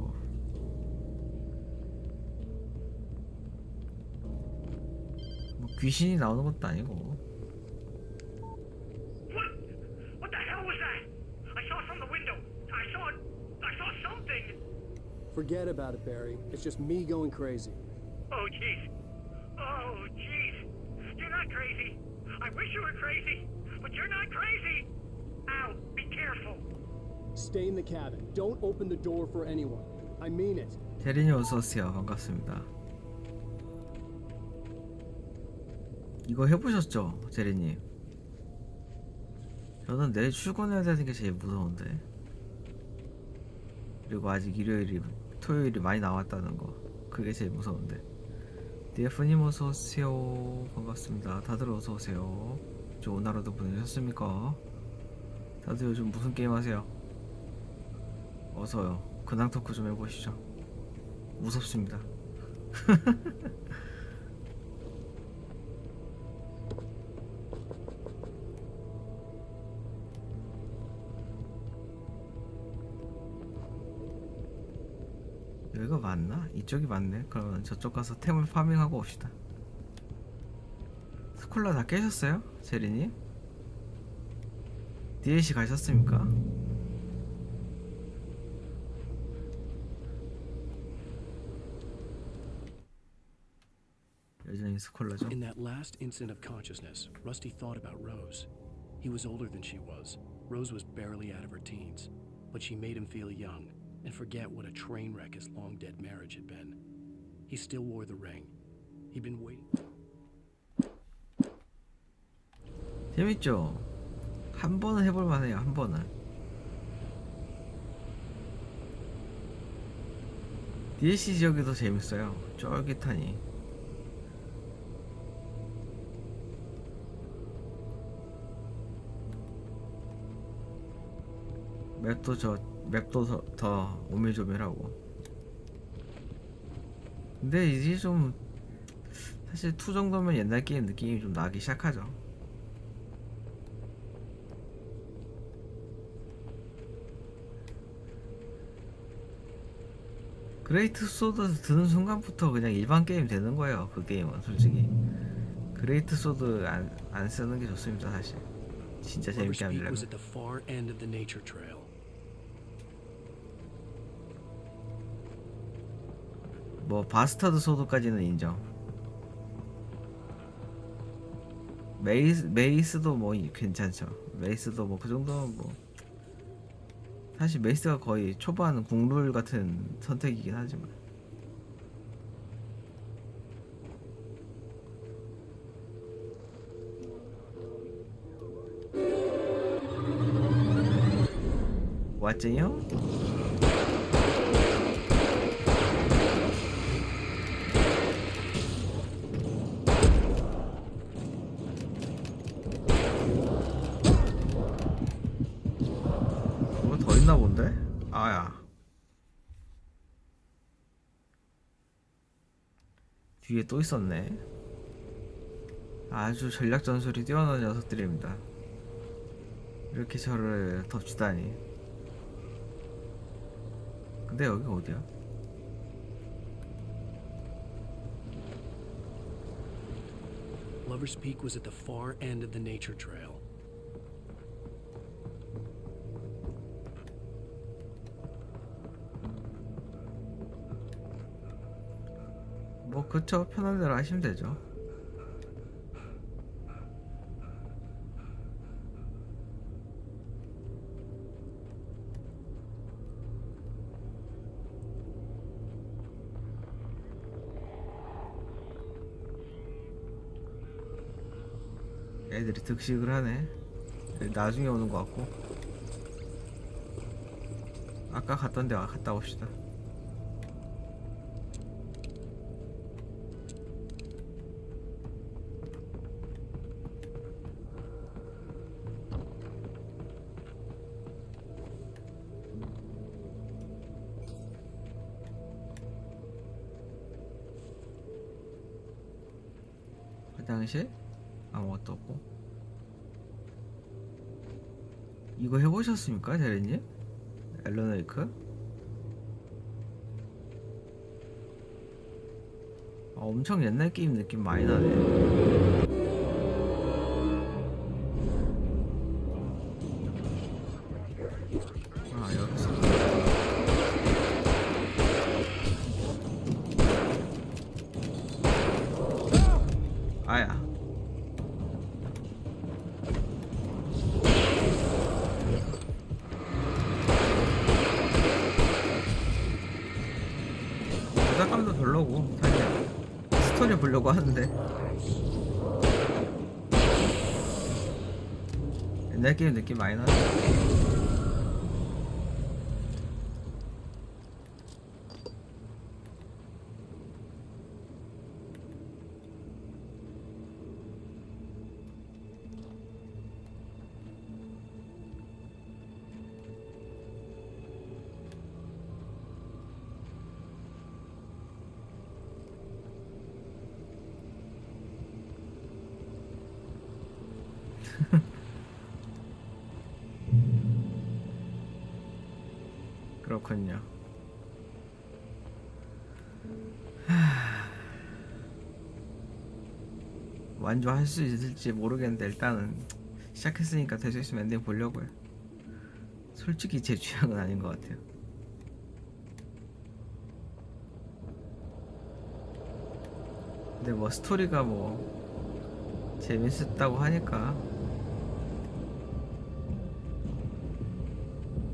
S4: 뭐 귀신이 나오는 것도 아니고.
S12: What the hell was that? I saw it from the window. I saw something.
S1: Forget about it, Barry. It's just me going crazy.
S12: Oh jeez. Oh jeez. You're not crazy. I wish you were crazy, but you're not crazy. Ow, be careful.
S1: Stay in the cabin. Don't open the door for anyone. I mean it.
S4: 제린이 어서오세요. 반갑습니다. 이거 해보셨죠? 제린님? 저는 내일 출근해야 되는 게 제일 무서운데. 그리고 아직 토요일이 많이 남았다는 거. 그게 제일 무서운데. DF님 어서오세요. 반갑습니다. 다들 어서오세요. 좋은 하루도 보내셨습니까? 다들 요즘 무슨 게임 하세요? 어서요. 근황 토크 좀 해보시죠. 무섭습니다. 여기가 맞나? 이쪽이 맞네. 그러면 저쪽 가서 템을 파밍하고 옵시다. 스콜라 다 깨셨어요? 제리님? DLC 가셨습니까? 여전히 스콜라죠.
S1: In that last instant of consciousness, Rusty thought about Rose. He was older than she was. Rose was barely out of her teens, but she made him feel young and forget what a train wreck his long-dead marriage had been. He still wore the ring. He'd been waiting.
S4: 재밌죠? 한 번은 해볼 만해요. 한 번은. DLC 지역이 더 재밌어요. 쫄깃하니. 맵도 더 오밀조밀하고. 근데 이제 좀 사실 2 정도면 옛날 게임 느낌이 좀 나기 시작하죠. 그레이트 소드 드는 순간부터 그냥 일반 게임 되는 거예요. 그 게임은 솔직히 그레이트 소드 안 쓰는 게 좋습니다. 사실 진짜 재밌게 하려면.
S1: was at the far end of the nature trail.
S4: 뭐 바스타드 소드까지는 인정. 메이스도 뭐 괜찮죠. 메이스도 뭐 그 정도는 뭐 사실 메이스가 거의 초반 국룰 같은 선택이긴 하지만. 왔지요? 뭐가 더 있나 본데? 아야. 뒤에 또 있었네. 아주 전략 전술이 뛰어난 녀석들입니다. 이렇게 저를 덮치다니. 근데 여기 어디야?
S1: Lover's Peak was at the far end of the nature trail.
S4: 뭐 그쵸, 편한 대로 하시면 되죠. 애들이 득식을 하네. 나중에 오는 것 같고. 아까 갔던 데 갔다 옵시다. 화장실? 아무것도 없고. 이거 해보셨습니까, 대리님? 앨런 웨이크? 엄청 옛날 게임 느낌 많이 나네. 아, 여기서. 아야. 부담감도 별로고 그냥 스토리 보려고 하는데 옛날 게임 느낌 많이 나네. 그렇군요. 완주할 수 있을지 모르겠는데 일단은 시작했으니까 될 수 있으면 엔딩 보려고요. 솔직히 제 취향은 아닌 것 같아요. 근데 뭐 스토리가 뭐 재밌었다고 하니까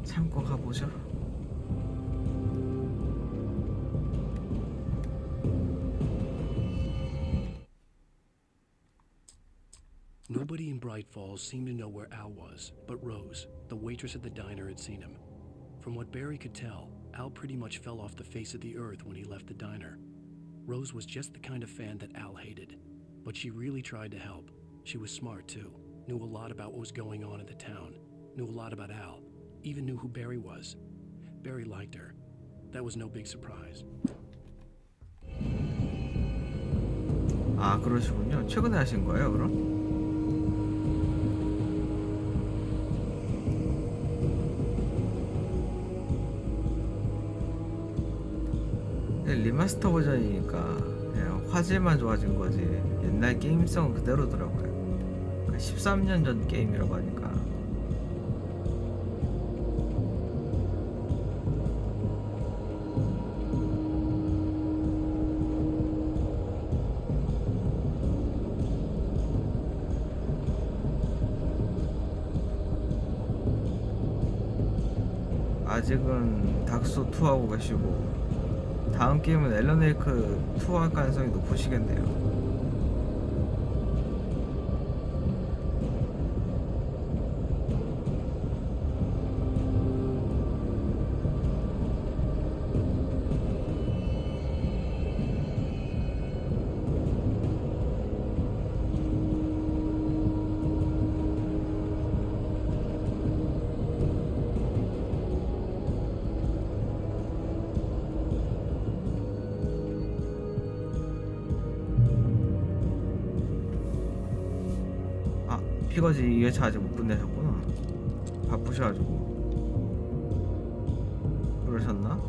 S4: 참고 가보죠.
S1: Nobody in Bright Falls seemed to know where Al was, but Rose, the waitress at the diner, had seen him. From what Barry could tell, Al pretty much fell off the face of the earth when he left the diner. Rose was just the kind of fan that Al hated, but she really tried to help. She was smart too, knew a lot about what was going on in the town, knew a lot about Al, even knew who Barry was. Barry liked her. That was no big surprise.
S4: 아, 그러시군요. 최근에 하신 거예요, 그럼? 리마스터 버전이니까 그냥 화질만 좋아진 거지 옛날 게임성은 그대로더라고요. 13년 전 게임이라고 하니까. 아직은 닥소2 하고 계시고 다음 게임은 앨런 웨이크 2 할 가능성이 높으시겠네요. 피거지 2회차 아직 못 끝내셨구나. 바쁘셔가지고 그러셨나?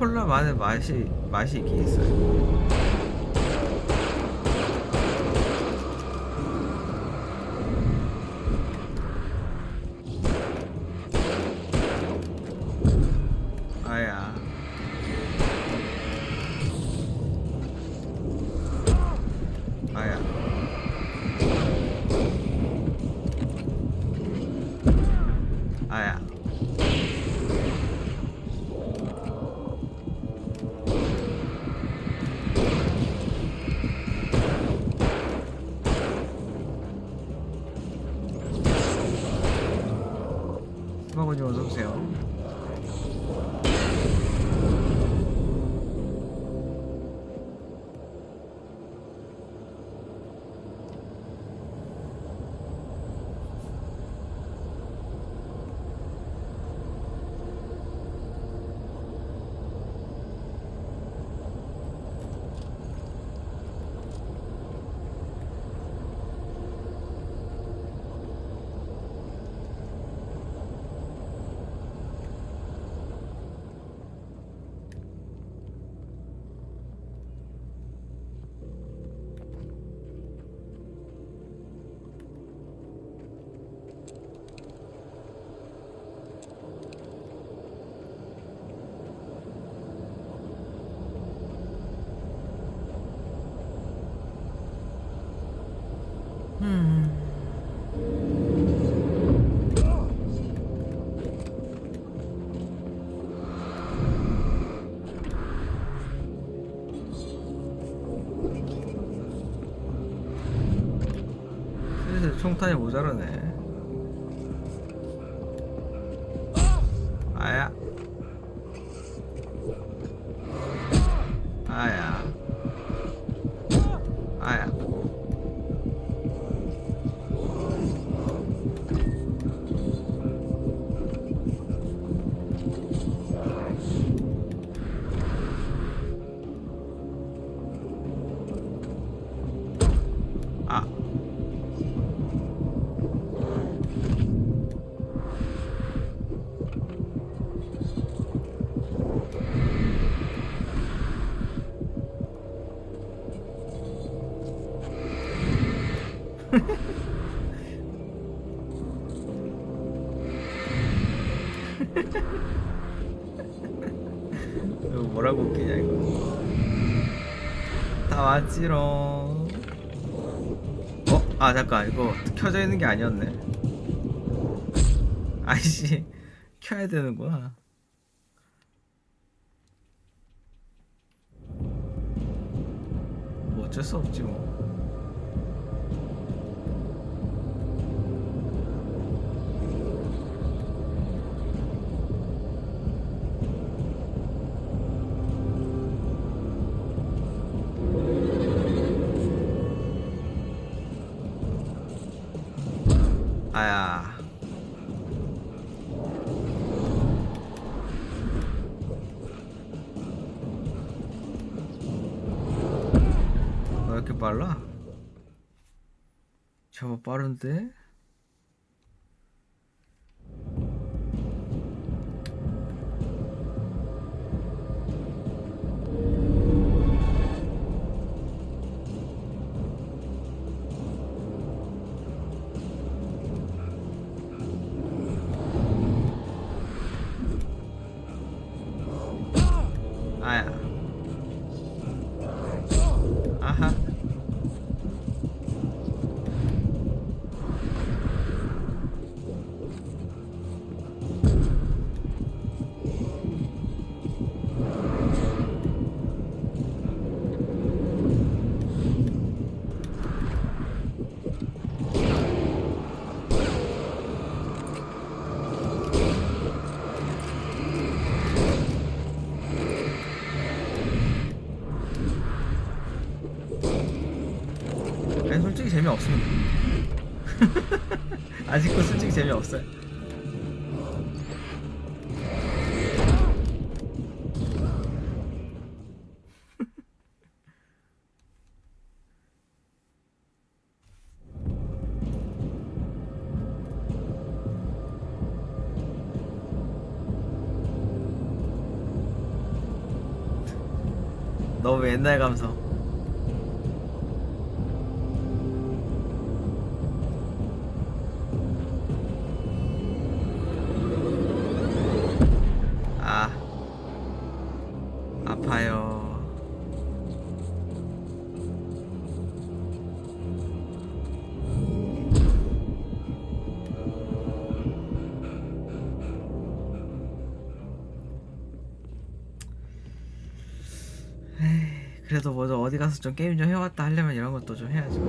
S4: 콜라만의 맛이 있긴 있어요. 아야. 아야. 아야. 수박원님 어서오세요. 슬슬 총탄이 모자라네. 아야. 아야. 아야. 아. 이거 뭐라고 웃기냐 이거. 다 왔지롱. 아 잠깐 이거 켜져 있는 게 아니었네. 아이씨 켜야 되는구나. 뭐 어쩔 수 없지 뭐. 아야. 왜 이렇게 빨라? 저거 빠른데? 아야. 아하. 아니 솔직히 재미없습니다. 아직도 솔직히 재미없어요. 너무 옛날 감성. 아, 아파요. 그래도 뭐 어디 가서 좀 게임 좀 해왔다 하려면 이런 것도 좀 해야지.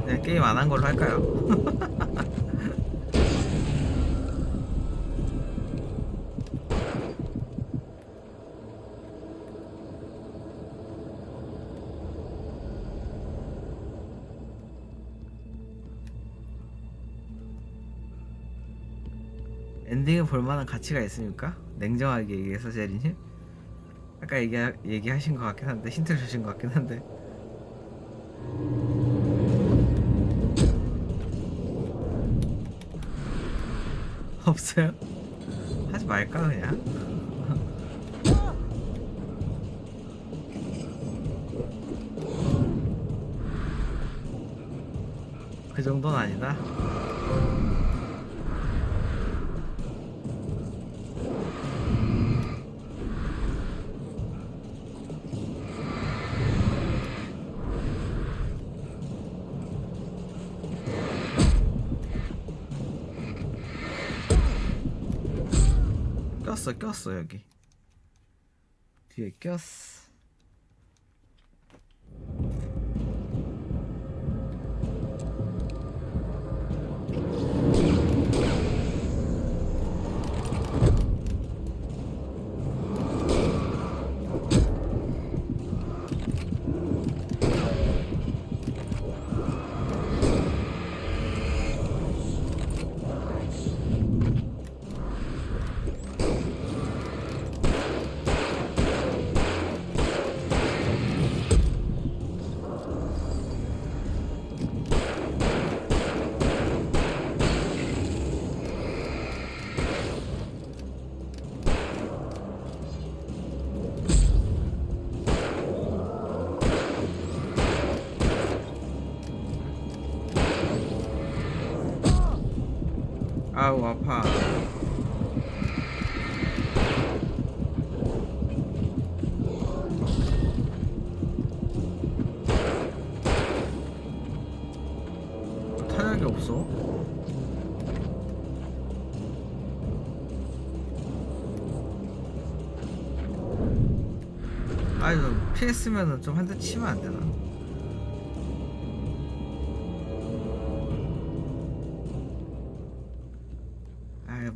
S4: 그냥 게임 안 한 걸로 할까요? 엔딩을 볼만한 가치가 있습니까? 냉정하게 얘기해서 제리님? 아까 얘기하신 것 같긴 한데, 힌트를 주신 것 같긴 한데. 없어요? 하지 말까 그냥? 그 정도는 아니다. 꼈어 여기 뒤에 꼈어. 아우 아파. 타격이 없어. 아이고 피했으면은 좀 한 대 치면 안 되나?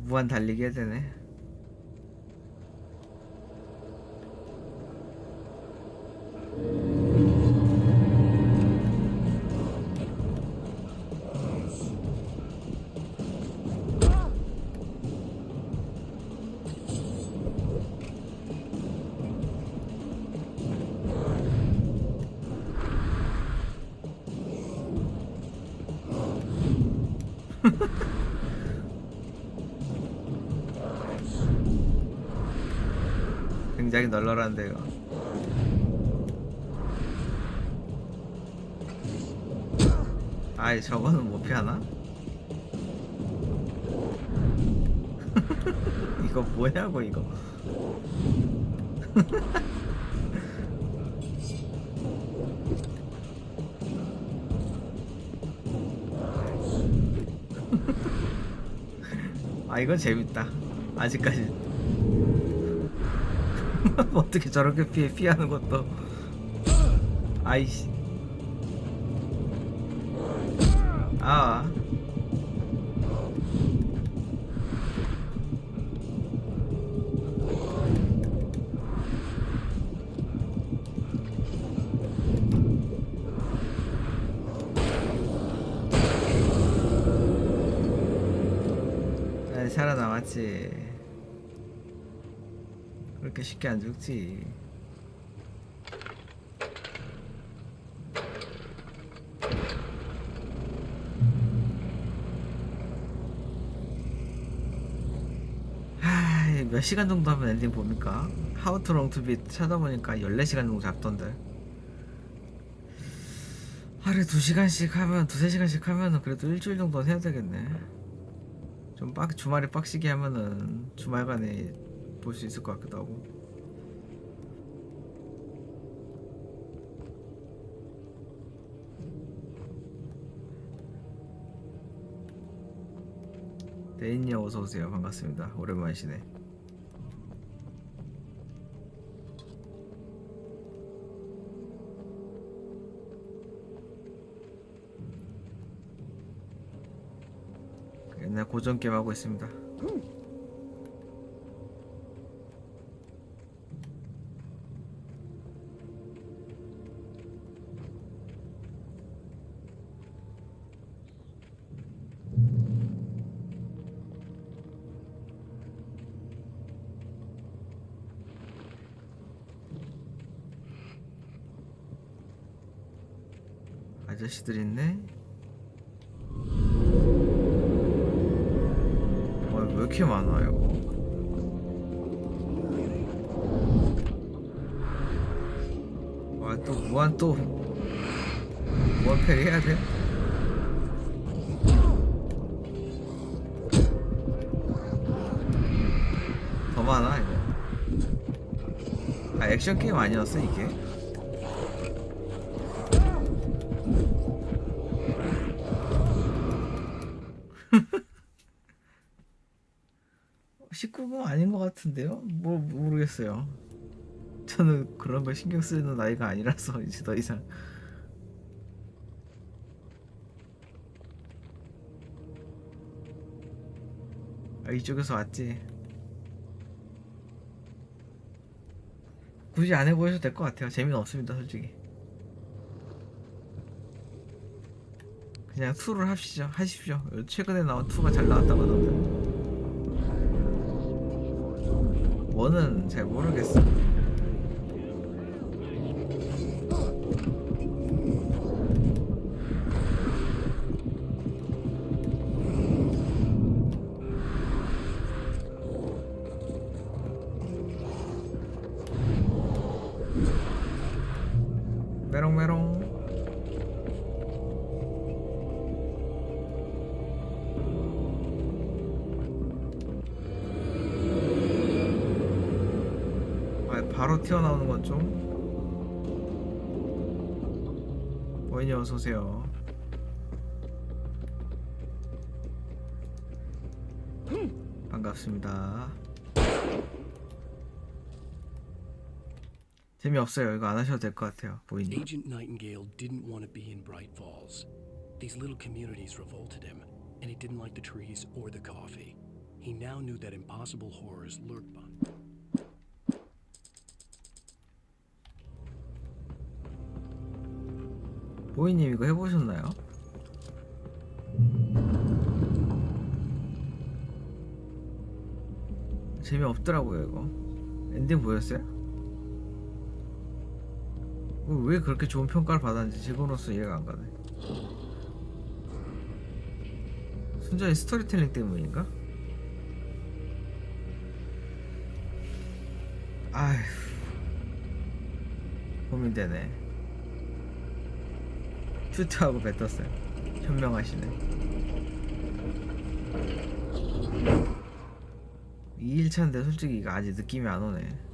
S4: 무한 달리기 해야 되네. 굉장히 널널한데 이거. 아이 저거는 못 피하나? 이거 뭐냐고 이거. 아 이건 재밌다. 아직까지. 어떻게 저렇게 피하는 것도. 아이씨. 아. 살아남았지. 그렇게 쉽게 안 죽지. 엔딩 몇 시간 정도 하면 엔딩 봅니까? How to long to beat 찾아보니까 14시간 정도 잡던데. 하루에 2시간씩 하면 2~3시간씩 하면은 그래도 일주일 정도는 해야 되겠네. 좀 주말에 빡시게 하면은 주말간에 볼 수 있을 것 같기도 하고. 대인님 어서오세요. 반갑습니다. 오랜만이시네. 옛날 고전 게임 하고 있습니다. 아저씨들 있네. 왜 이렇게 많아요? 와, 또 무한 패리 해야 돼? 더 많아 이거. 아, 액션 게임 아니었어 이게? 아닌 것 같은데요? 뭐 모르겠어요. 저는 그런 걸 신경 쓰는 나이가 아니라서 이제 더 이상. 아, 이쪽에서 왔지. 굳이 안 해보셔도 될 것 같아요. 재미는 없습니다, 솔직히. 그냥 2를 하십시오. 최근에 나온 2가 잘 나왔다고 하던데. 1은 잘 모르겠어. 메롱메롱. 바로 튀어나오는 건 좀. 보이니 어서오세요. 반갑습니다. 재미없어요. 이거 안 하셔도 될 것 같아요. 보이니.
S1: Agent Nightingale didn't want to be in Bright Falls. These little communities revolted him, and he didn't like the trees or the coffee. He now knew that impossible horrors lurked by.
S4: 보이님 이거 해보셨나요? 재미없더라고요 이거. 엔딩 보였어요? 왜 그렇게 좋은 평가를 받았는지 지금으로서 이해가 안 가네. 순전히 스토리텔링 때문인가? 아휴, 고민되네. 큐트하고 뱉었어요. 현명하시네. 2일차인데 솔직히 이거 아직 느낌이 안 오네.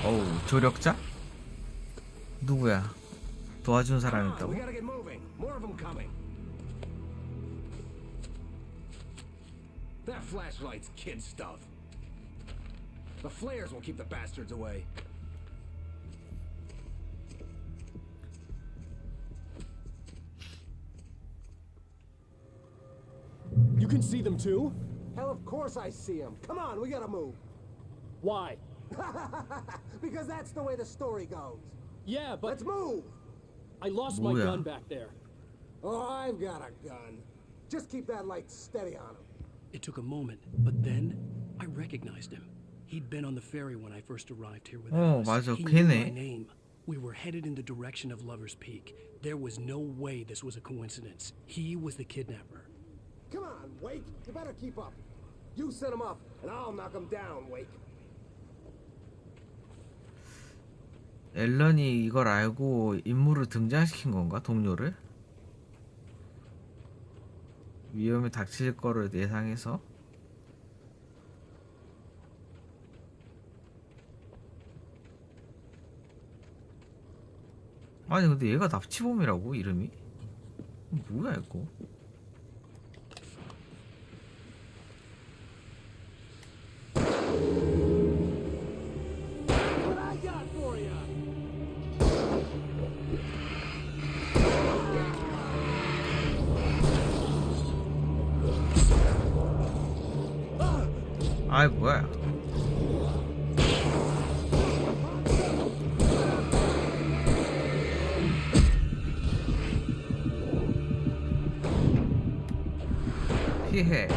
S4: 어우, 조력자? 누구야? 도와준 사람이 있다고?
S5: That flashlight's kid stuff. The flares will keep the bastards away.
S14: can see them too?
S7: Hell, of course I see him. Come on, we gotta move.
S14: Why?
S7: Because that's the way the story goes.
S14: Yeah, but...
S7: Let's move!
S14: I lost my
S4: 뭐야?
S14: gun back there.
S7: Oh, I've got a gun. Just keep that light steady on him.
S1: It took a moment, but then I recognized him. He'd been on the ferry when I first arrived here with Alice.
S4: 맞아,
S1: He knew my
S4: 걔네.
S1: name. We were headed in the direction of Lover's Peak. There was no way this was a coincidence. He was the kidnapper.
S7: Come on, Wake. You better keep up. You set him up, and I'll knock him down, Wake.
S4: 앨런이 이걸 알고 인물을 등장시킨 건가? 동료를? 위험이 닥칠 거를 예상해서? 아니 근데 얘가 납치범이라고 이름이? 뭐야 이거?
S7: What I got for you?
S4: 아이 뭐야? 피해.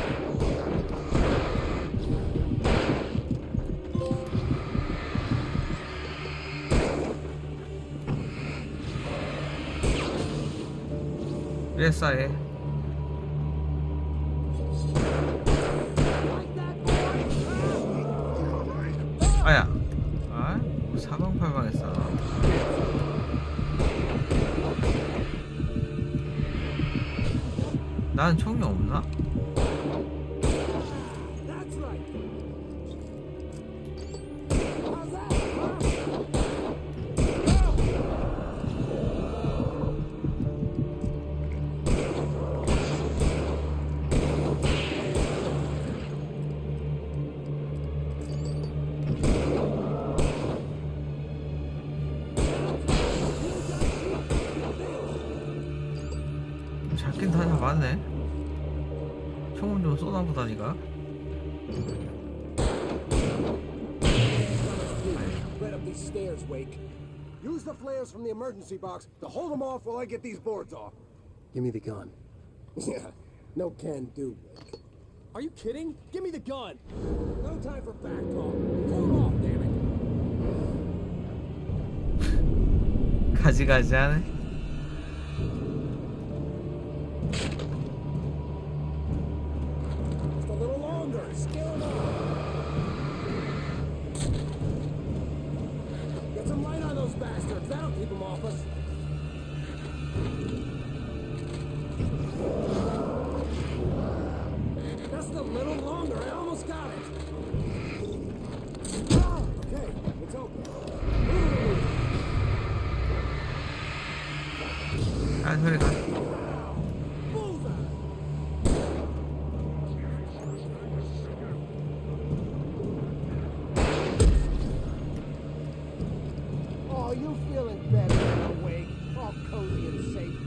S4: 왜 아야. 아, 사방팔방했어. 난 총이 없나?
S7: That's right.
S4: 잡긴 다 잡았네. 총은 좀 쏘나보다니까.
S7: Right up these stairs, Wake. Use the flares from the emergency box to hold them off while I get these boards off.
S1: Give me the gun.
S7: Yeah, no can do, Wake.
S14: Are you kidding? Give me the gun!
S7: No time for back talk. Pull them off, damn it.
S4: 가지가지하네.
S7: Just a little longer. Scale them off. Get some light on those bastards. That'll keep them off us. Just a little longer. I almost got it. Oh, okay, it's open.
S4: 아 소리가.
S7: Oh, you feeling better now, Wake? All cozy and safe.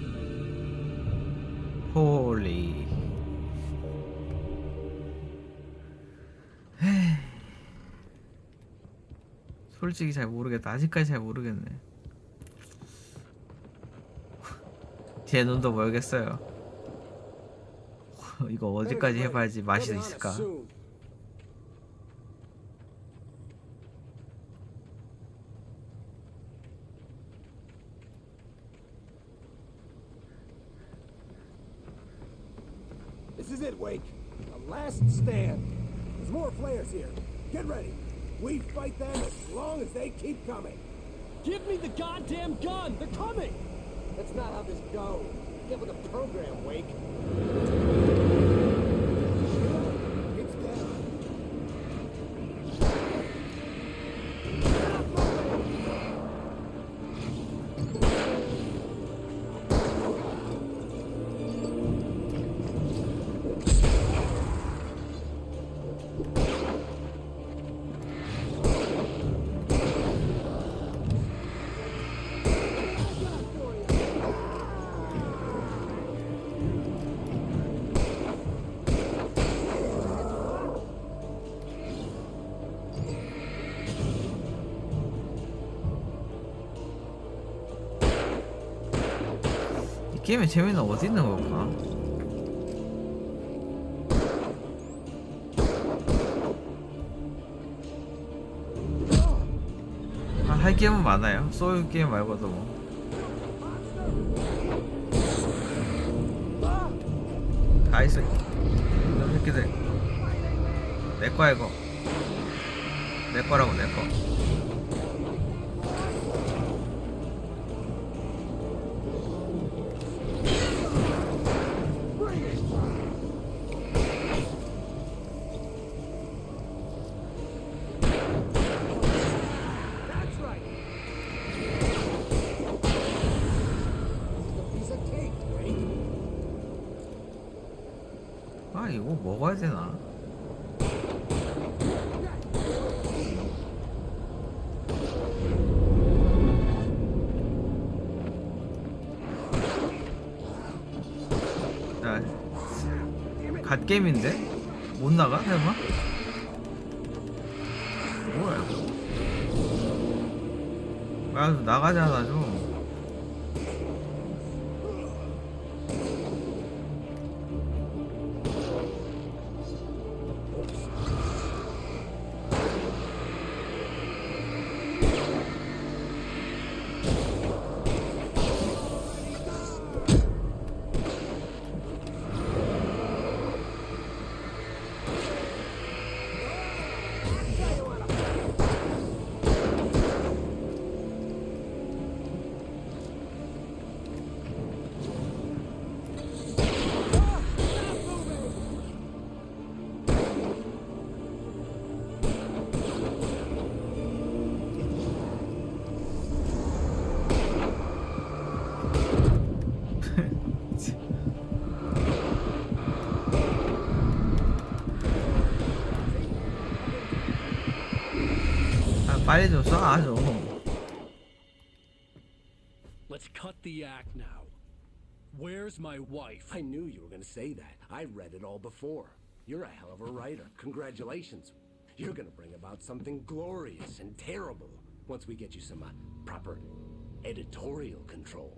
S4: 홀리. 솔직히 잘 모르겠다. 아직까지 잘 모르겠네. 제 눈도 멀겠어요. 이거 어디까지 해봐야지 맛이 있을까?
S7: This is it, Wake. A last stand. There's more flares here. Get ready. We fight them as long as they keep coming.
S14: Give me the goddamn gun! They're coming!
S7: That's not how this goes. Get with the program, Wake. It's down.
S4: 게임의 재미는 어디 있는 걸까? 할 게임은 많아요. 소울 게임 말고도 뭐. 다 있어. 이놈 새끼들. 내 거야 이거. 내 거라고 내 거. 아 이거 먹어야 되나? 갓게임인데? 못 나가? 설마? 뭐야 이거? 야 나가잖아 좀. 빨리 좀 쏴 좀.
S14: Let's cut the act now. Where's my wife?
S8: I knew you were going to say that. I read it all before. You're a hell of a writer. Congratulations. You're going to bring about something glorious and terrible once we get you some proper editorial control.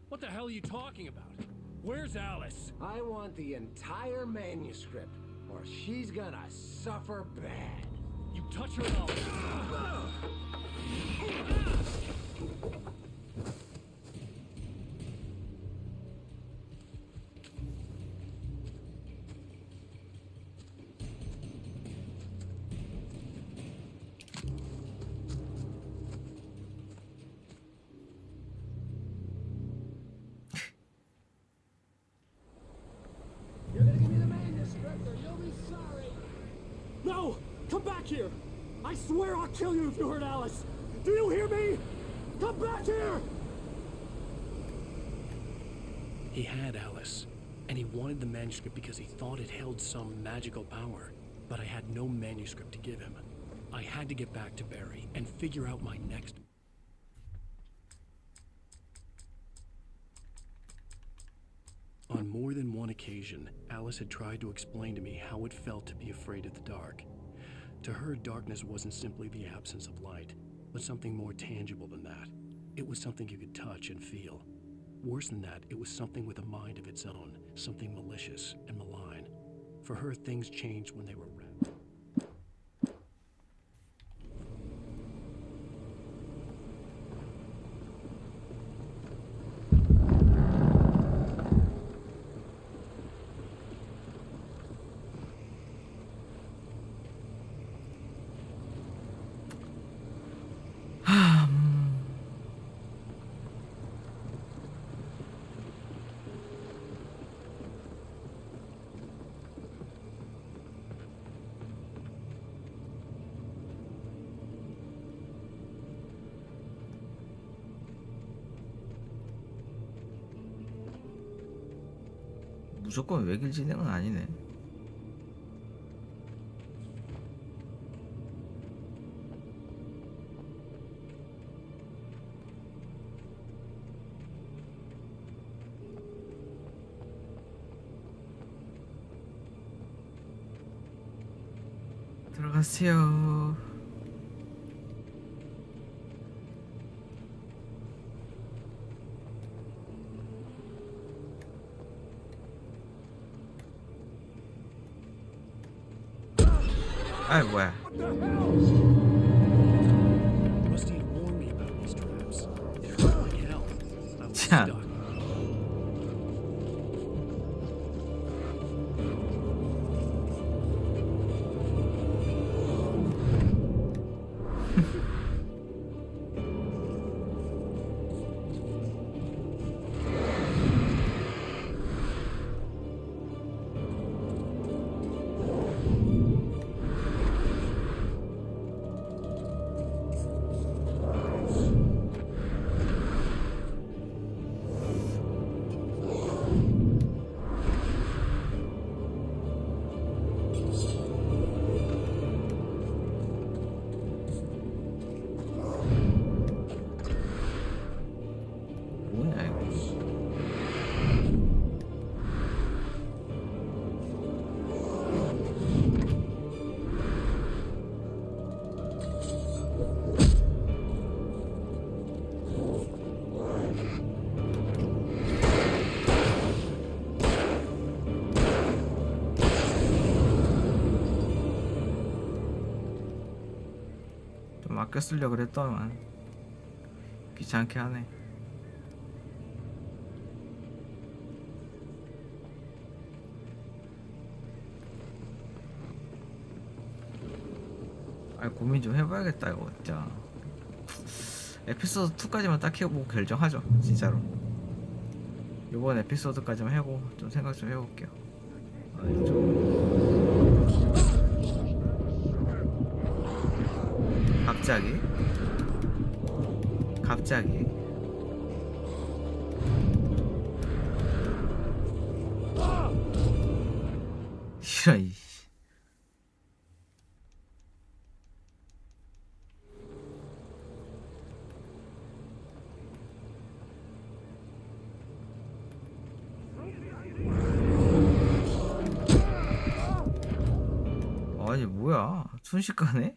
S14: What the hell are you talking about? Where's Alice?
S8: I want the entire manuscript, or she's gonna suffer bad.
S14: You touch her and I'll...
S7: You're gonna give me the manuscript or you'll be sorry. No! Come back here! I swear I'll kill you if you hurt Alice! Do you hear me? Come back here!
S1: He had Alice, and he wanted the manuscript because he thought it held some magical power. But I had no manuscript to give him. I had to get back to Barry and figure out my next... On more than one occasion, Alice had tried to explain to me how it felt to be afraid of the dark. To her, darkness wasn't simply the absence of light, but something more tangible than that. It was something you could touch and feel. Worse than that, it was something with a mind of its own, something malicious and malign. For her, things changed when they were wrapped.
S4: 무조건 외길 진행은 아니네. 들어가세요. 아이 뭐야.
S1: Rusty had warned me about these traps. It hurt like hell. I was
S4: 참.
S1: stuck.
S4: 뭐야 이거. 좀 아껴 쓰려고 그랬더만 귀찮게 하네. 아 고민 좀 해봐야겠다 이거 진짜. 에피소드 2까지만 딱 해보고 결정하죠 진짜로. 이번 에피소드까지만 하고 좀 생각 좀 해볼게요. 아, 갑자기 싫어 이. 아니 뭐야 순식간에?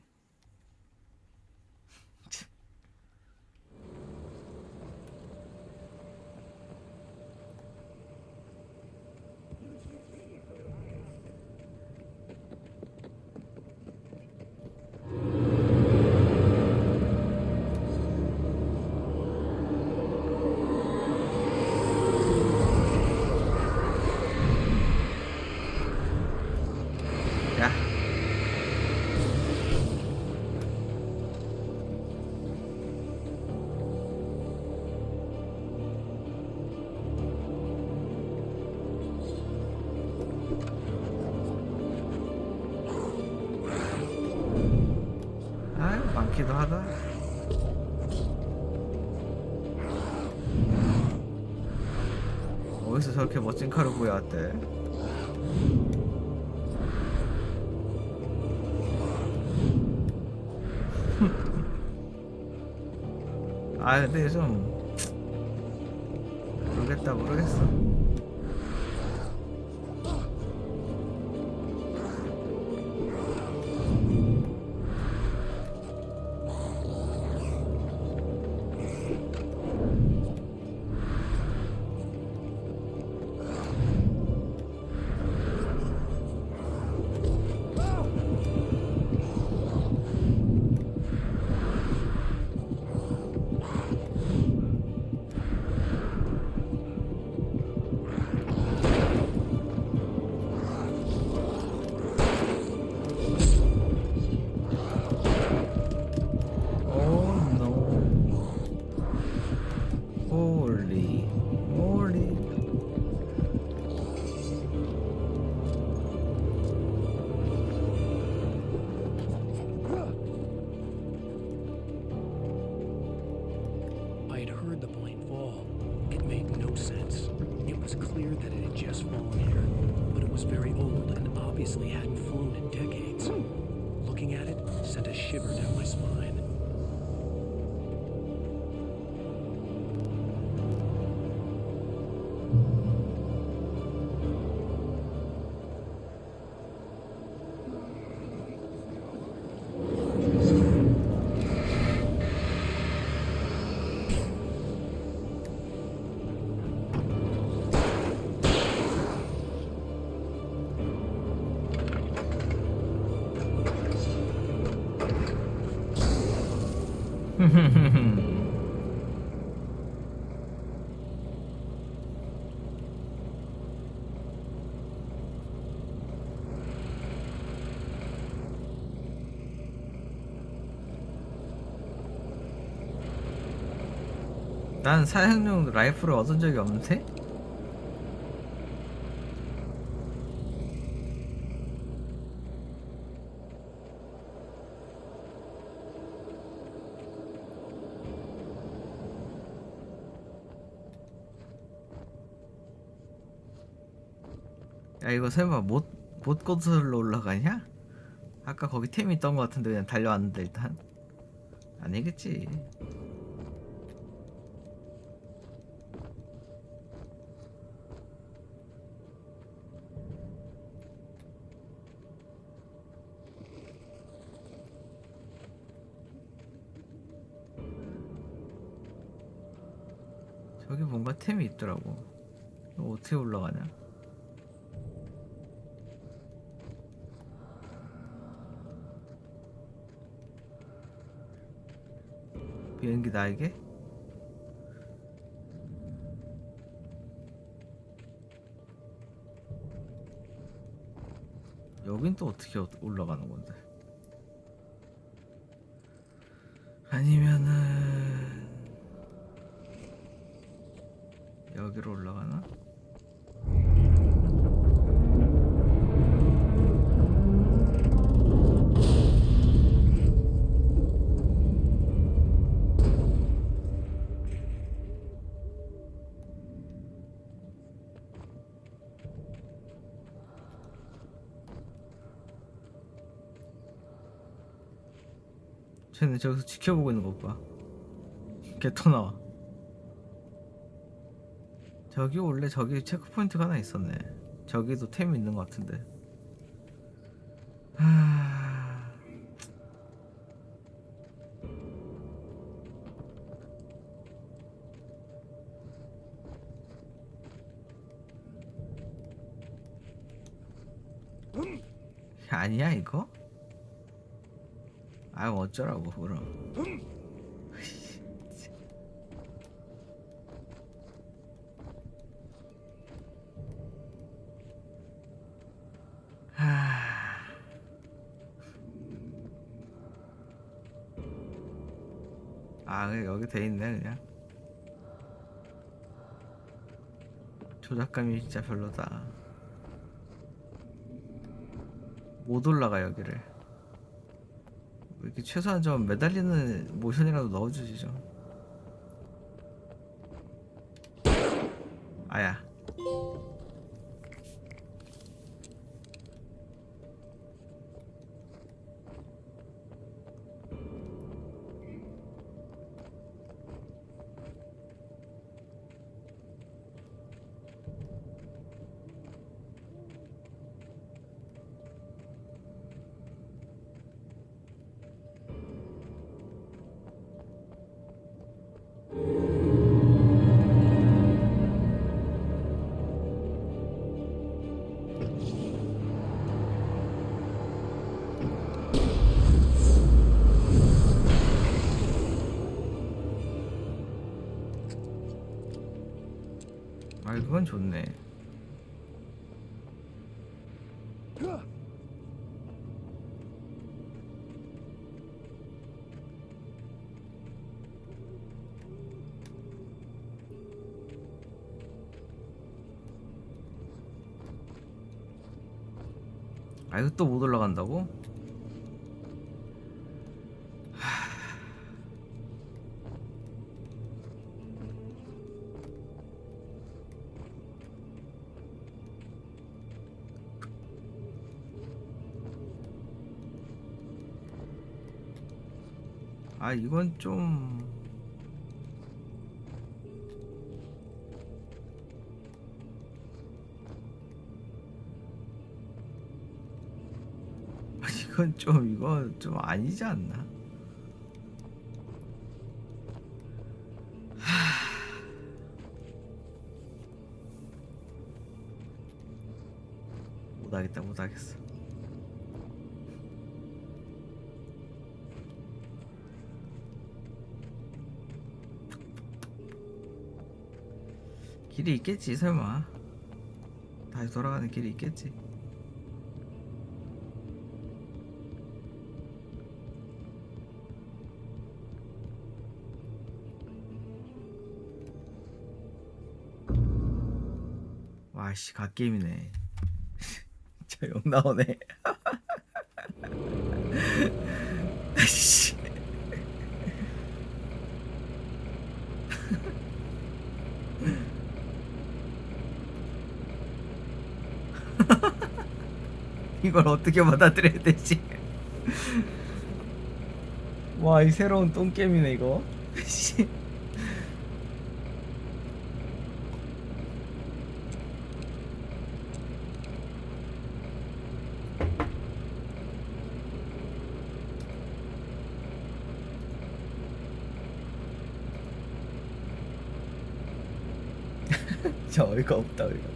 S4: 야. 아유 많기도 하다. 어디서 저렇게 멋진 칼을 구해왔대? 아 근데 좀 모르겠어.
S1: obviously hadn't flown in decades. Looking at it sent a shiver down my spine.
S4: 난 사냥용 라이프를 얻은 적이 없는데? 야 이거 설마 못 거슬러 올라가냐? 아까 거기 템이 있던 것 같은데 그냥 달려왔는데 일단 아니겠지. 저기 뭔가 템이 있더라고. 이거 어떻게 올라가냐? 비행기 나에게? 여긴 또 어떻게 올라가는 건데? 아니면은 여기로 올라가나? 쟤네 저기서 지켜보고 있는 것 봐. 개토 나와. 저기 원래 저기 체크포인트가 하나 있었네. 저기도 템이 있는 것 같은데. 아니야 이거? 아 어쩌라고 그럼. 아 그냥 여기 돼 있네 그냥. 조작감이 진짜 별로다. 못 올라가 여기를. 이렇게 최소한 좀 매달리는 모션이라도 넣어주지 좀. 아야. 아 그건 좋네. 아 이거 또 못 올라간다고? 아 이건 좀 이건 좀 이거 좀 아니지 않나? 못하겠다 못하겠어. 길이 있겠지 설마. 다시 돌아가는 길이 있겠지. 와씨 갓게임이네. 저 욕 나오네. 씨. 이걸 어떻게 받아들여야 되지? 와, 이 새로운 똥게임이네 이거. 씨. 저 어이가 없다 이거.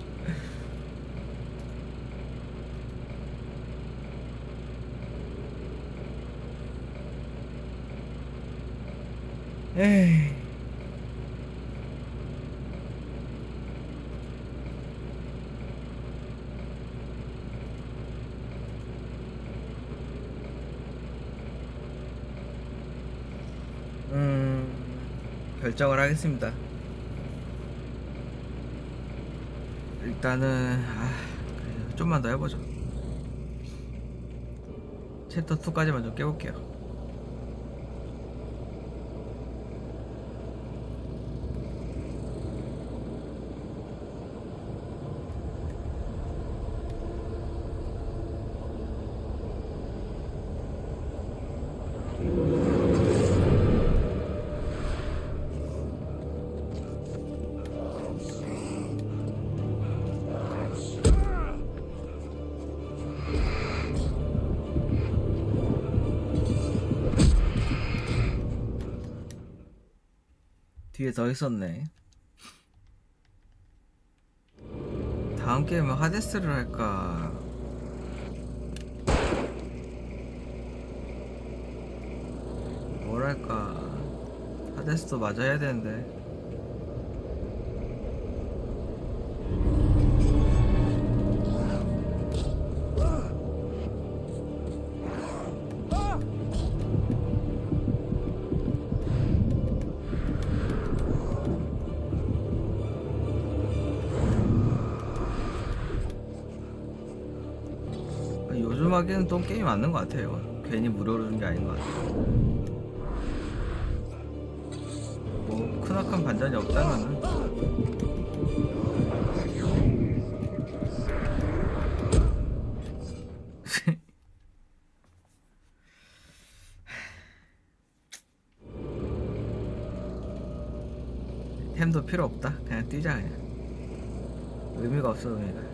S4: 에이. 결정을 하겠습니다. 일단은 좀만 더 해보죠. 챕터 2까지만 좀 깨볼게요. 뒤에 더 있었네. 다음 게임은 하데스를 할까? 뭘 할까? 하데스도 맞아 해야 되는데. 요즘 하기에는 똥게임이 맞는 것 같아요. 괜히 무료로 준 게 아닌 것 같아요. 뭐 크나큰 반전이 없다면은 햄도 필요 없다. 그냥 뛰자 그냥. 의미가 없어 의미가.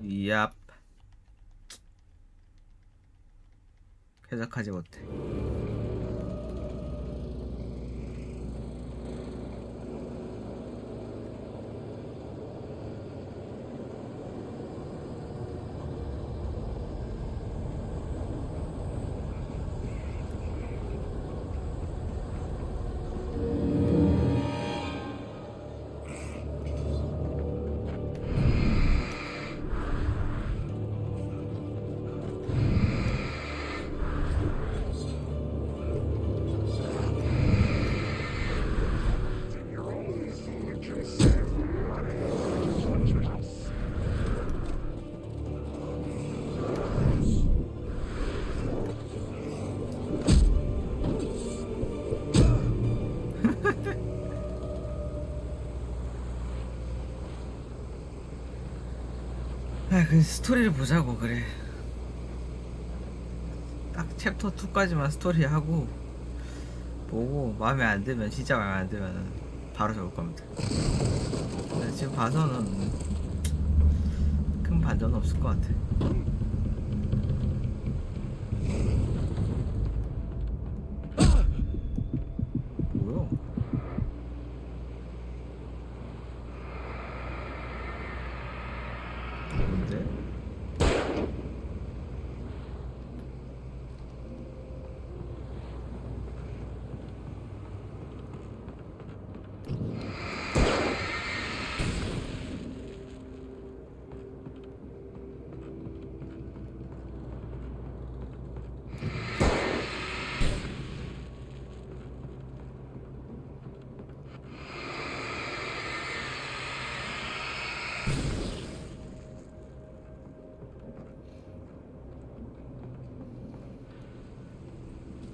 S4: 얍. 쾌적하지 못해. 그 스토리를 보자고. 그래, 딱 챕터 2까지만 스토리 하고 보고 마음에 안 들면, 진짜 마음에 안 들면 바로 적을 겁니다. 근데 지금 봐서는 큰 반전은 없을 것 같아.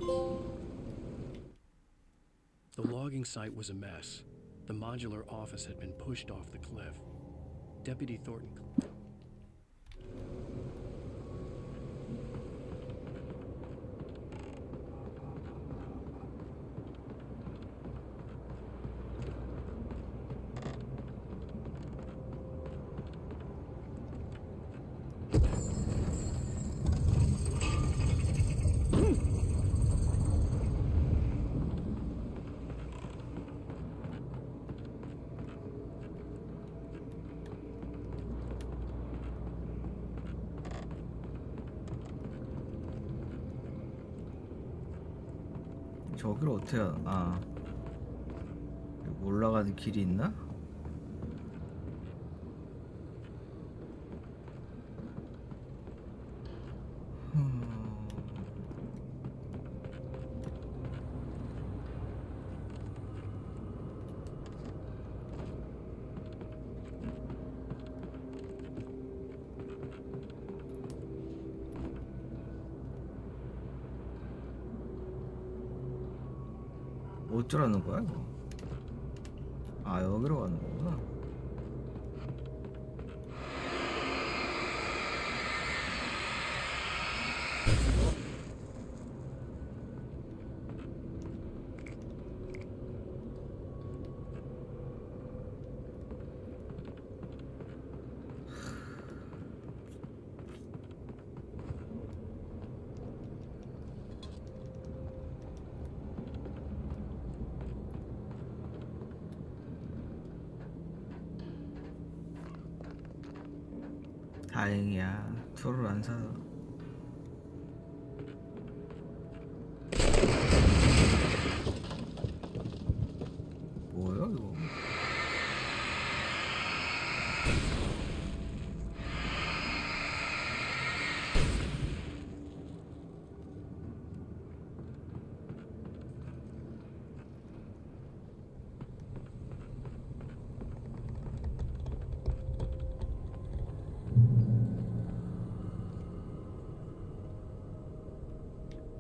S1: The logging site was a mess. The modular office had been pushed off the cliff. Deputy Thornton.
S4: 저기로 어떻게 올라가는 길이 있나? 어쩌라는 거야 이거? 아 여기로 가는 거구나. 다행이야. 투를 안 사서. 뭐야 이거?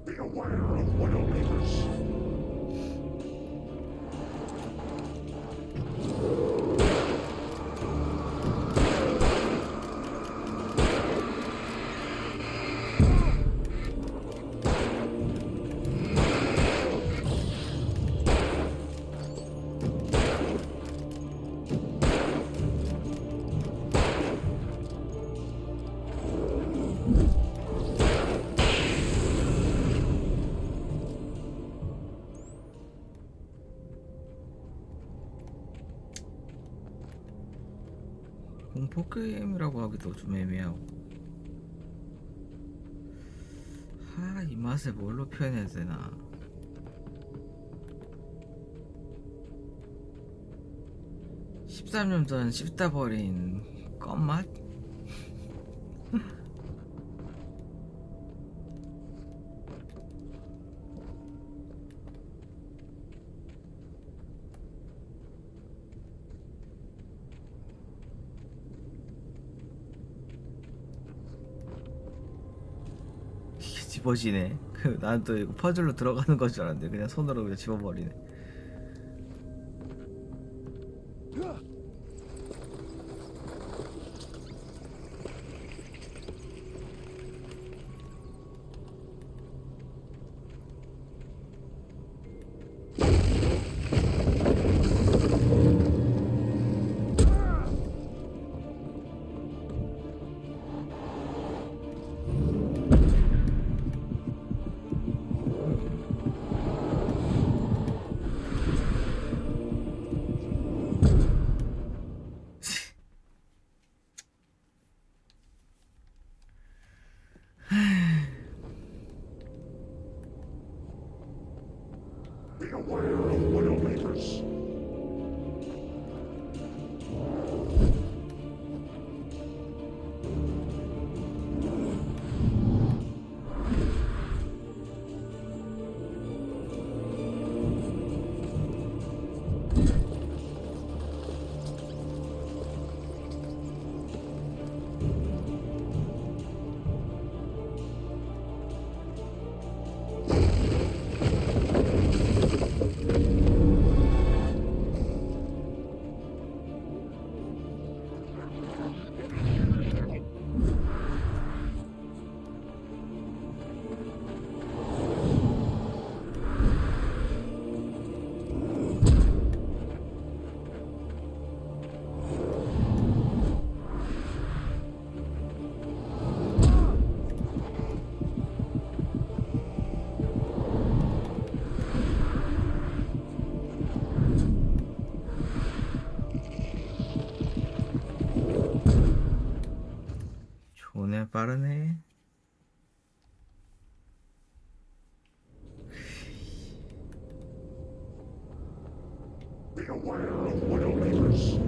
S6: Be aware of Widowmakers.
S4: 공포 게임이라고 하기도 좀 애매하고. 이 맛을 뭘로 표현해야 되나? (13년) 전 씹다 버린 껌맛? 집어지네. 난 또 이거 퍼즐로 들어가는 건 줄 알았는데 그냥 손으로 그냥 집어버리네.
S6: Be aware of Widowmakers.
S4: 빠르네.
S6: Be aware of widowmakers.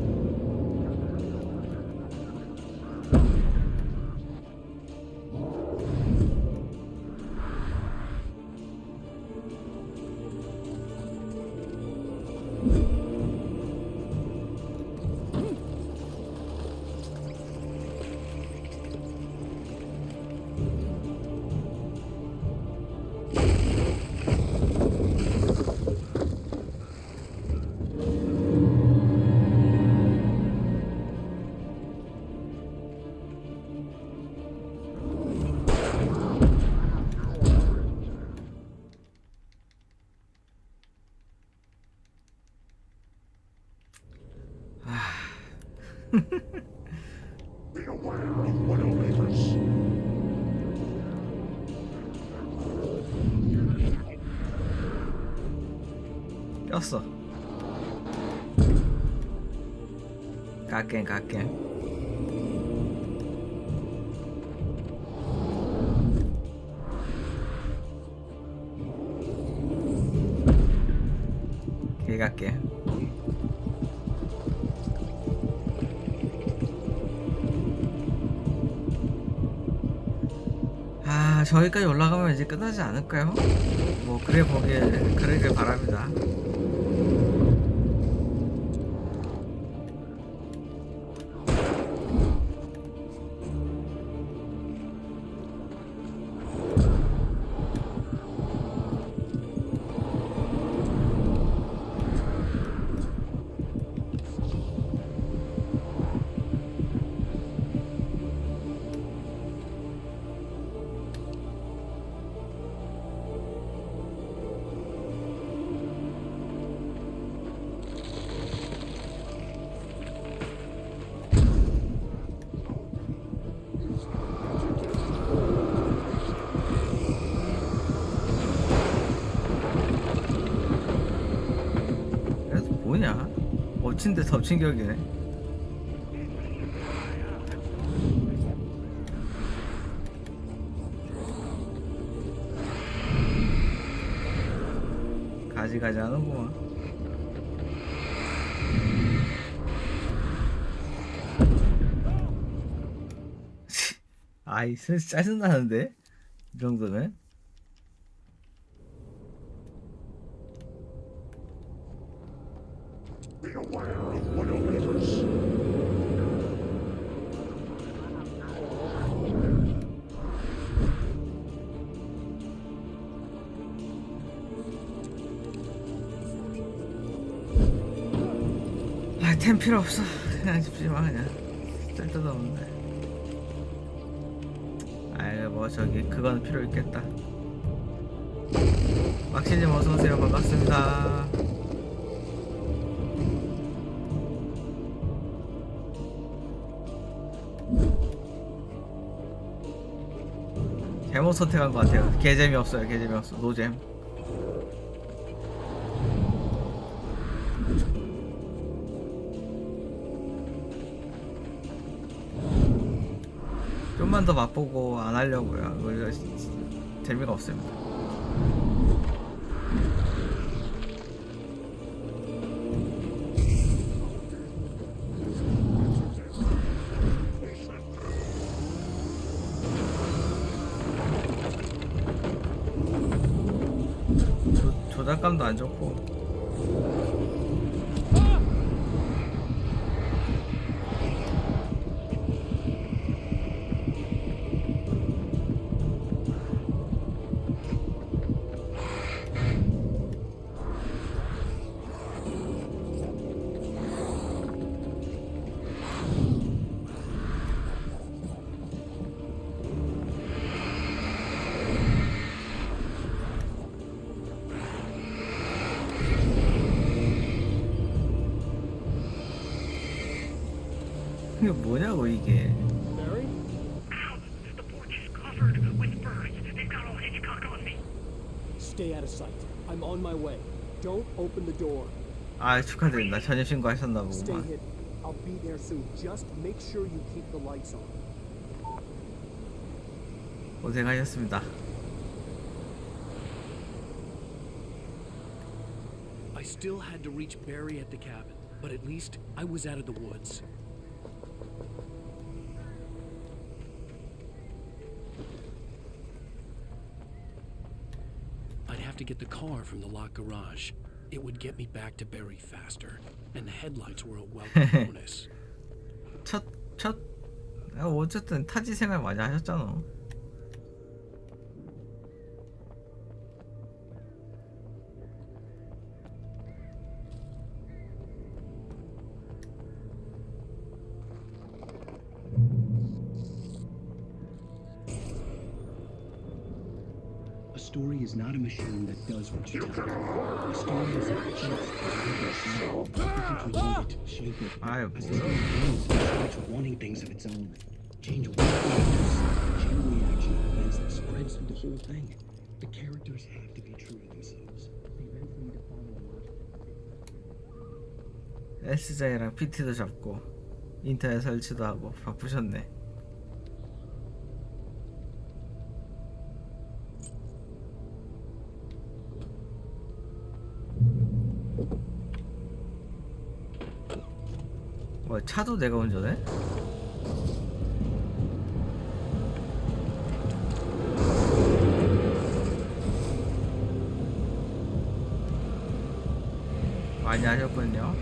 S6: Be aware of widowmakers.
S4: 꼈어. 갈게. 개 갈게. 아, 저기까지 올라가면 이제 끝나지 않을까요? 뭐 그러길 바랍니다. 그래서 뭐냐? 엎친데 덮친 격이네. 가지 하는구만. 아이, 슬슬 짜증나는데? 이 정도면?
S6: Be aware of widowmakers.
S4: 아, 템 필요 없어. 그냥 집지마. 그냥 쓸데없는데. 아이, 뭐 저기 그건 필요 있겠다. 막시님 어서오세요. 반갑습니다. 잘못 선택한 것 같아요. 개재미없어요. 개재미없어. 노잼. 좀만 더 맛보고 안 하려고요. 이거 재미가 없습니다. 조작감도 안 좋고. 이게 뭐냐고 이게.
S12: The porch is covered with birds. They've got all Hitchcock on me.
S14: Stay out of sight. I'm on my way. Don't open the door.
S4: 아, 축하드립니다. 전입 신고하셨나
S14: Stay
S4: 보구만.
S14: hidden. I'll be there soon. Just make sure you keep the lights on.
S4: 고생하셨습니다.
S1: I still had to reach Barry at the cabin, but at least I was out of the woods. I'd have to get the car from the locked garage. It would get me back to Barry faster, and the headlights were a welcome bonus.
S4: 어쨌든 타지 생활 많이 하셨잖아.
S1: A story is not a machine that does what you tell it. A story is a chance to create it, shape it, as it grows, it starts wanting things of its own. Change one chain reaction of events that spreads through the whole thing. The characters have to be true to themselves. The events need to follow a logic.
S4: S장이랑 PT도 잡고 인터넷 설치도 하고 바쁘셨네. 뭐 차도 내가 운전해? 많이 하셨군요.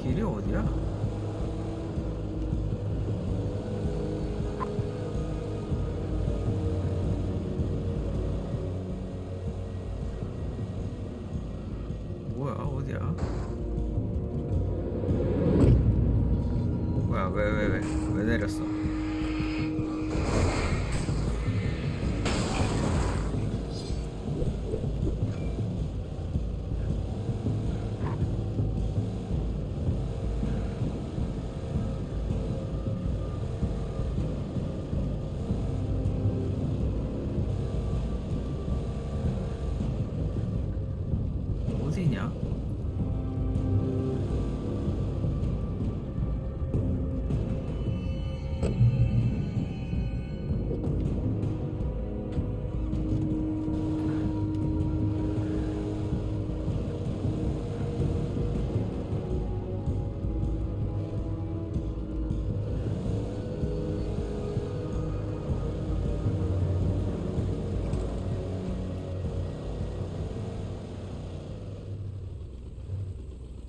S4: 길이 어디야? 뭐야 어디야? 뭐야 왜 내렸어? 어디냐?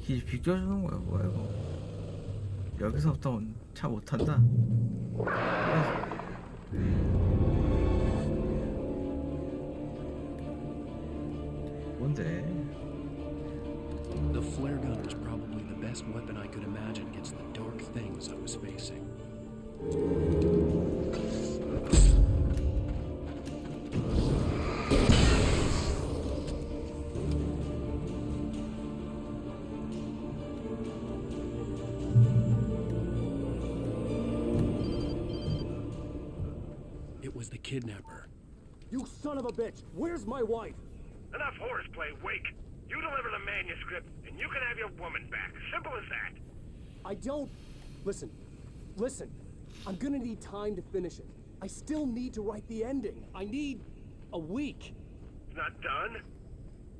S4: 길 비켜주는 거야 뭐야 이거? 여기서부터 차 못 탄다. 뭔데?
S1: The flare gun was probably the best weapon I could imagine against the dark things I was facing. It was the kidnapper.
S9: You son of a bitch! Where's my wife?
S12: Enough horseplay, Wake. You deliver the manuscript, and you can have your woman back. Simple as that.
S9: I don't... Listen. I'm gonna need time to finish it. I still need to write the ending. I need a week.
S12: It's not done?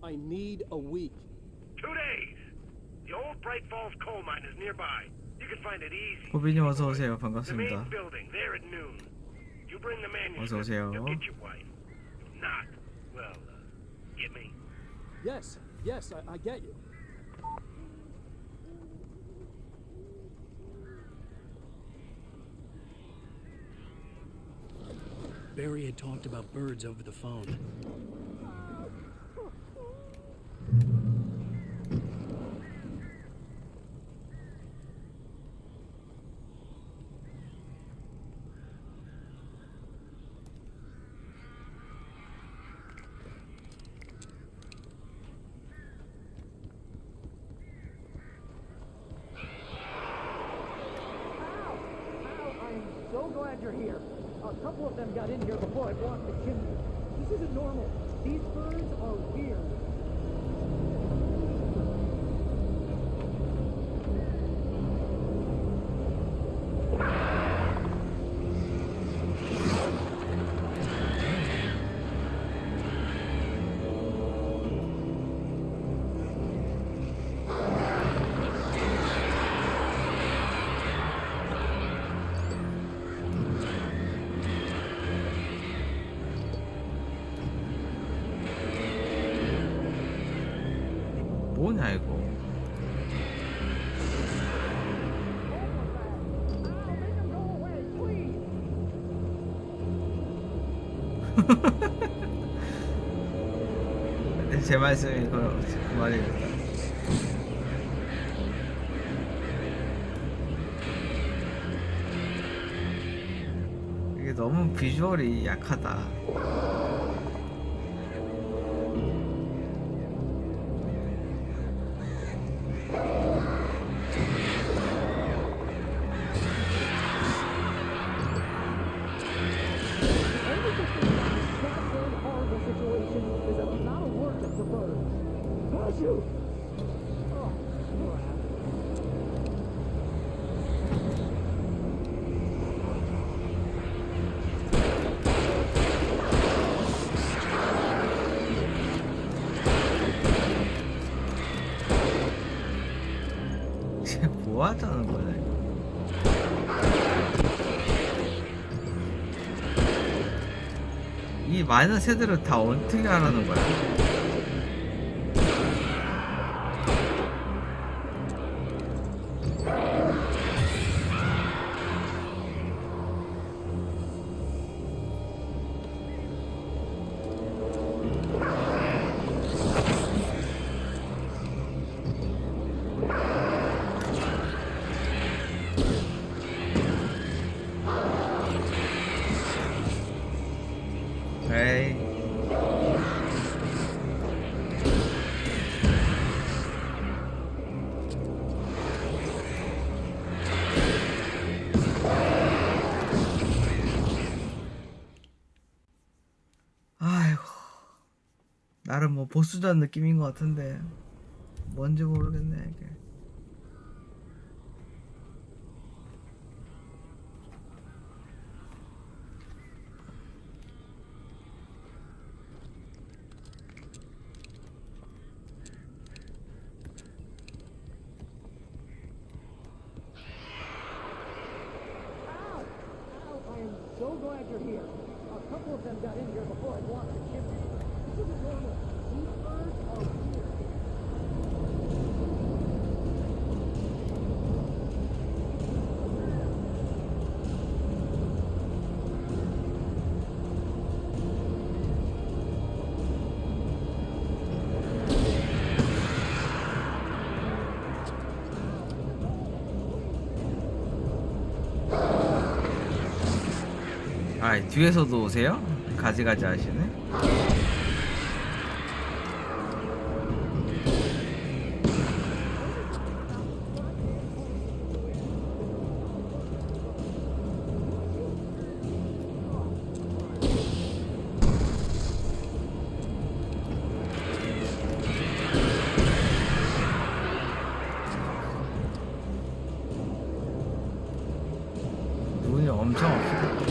S9: I need a week.
S12: 2 days. The old Bright Falls coal mine is nearby. You can find it easy.
S4: 고비님 어서 오세요.
S12: The
S4: 반갑습니다.
S12: main building, there at noon. You bring the manuscript,
S4: 어서 오세요.
S12: you'll get your wife. If not, well, get me.
S9: Yes, I get you.
S1: Barry had talked about birds over the phone.
S16: glad you're here. A couple of them got in here before I blocked the chimney. This isn't normal. These birds are weird.
S4: 뭐냐 이거. 제 말씀이 그 말이겠다. 이게 너무 비주얼이 약하다. 뭐 하자는 거야 이거. 이 많은 새들을 다 어떻게 하라는 거야. 에이. 아이고, 나름 뭐 보스전 느낌인 것 같은데 뭔지 모르겠네 이게.
S16: So glad you're here. A couple of them got in here before I blocked the chimney. This isn't normal. These birds are weird.
S4: 아, 뒤에서도 오세요? 가지가지 하시네. 눈이 엄청 없어.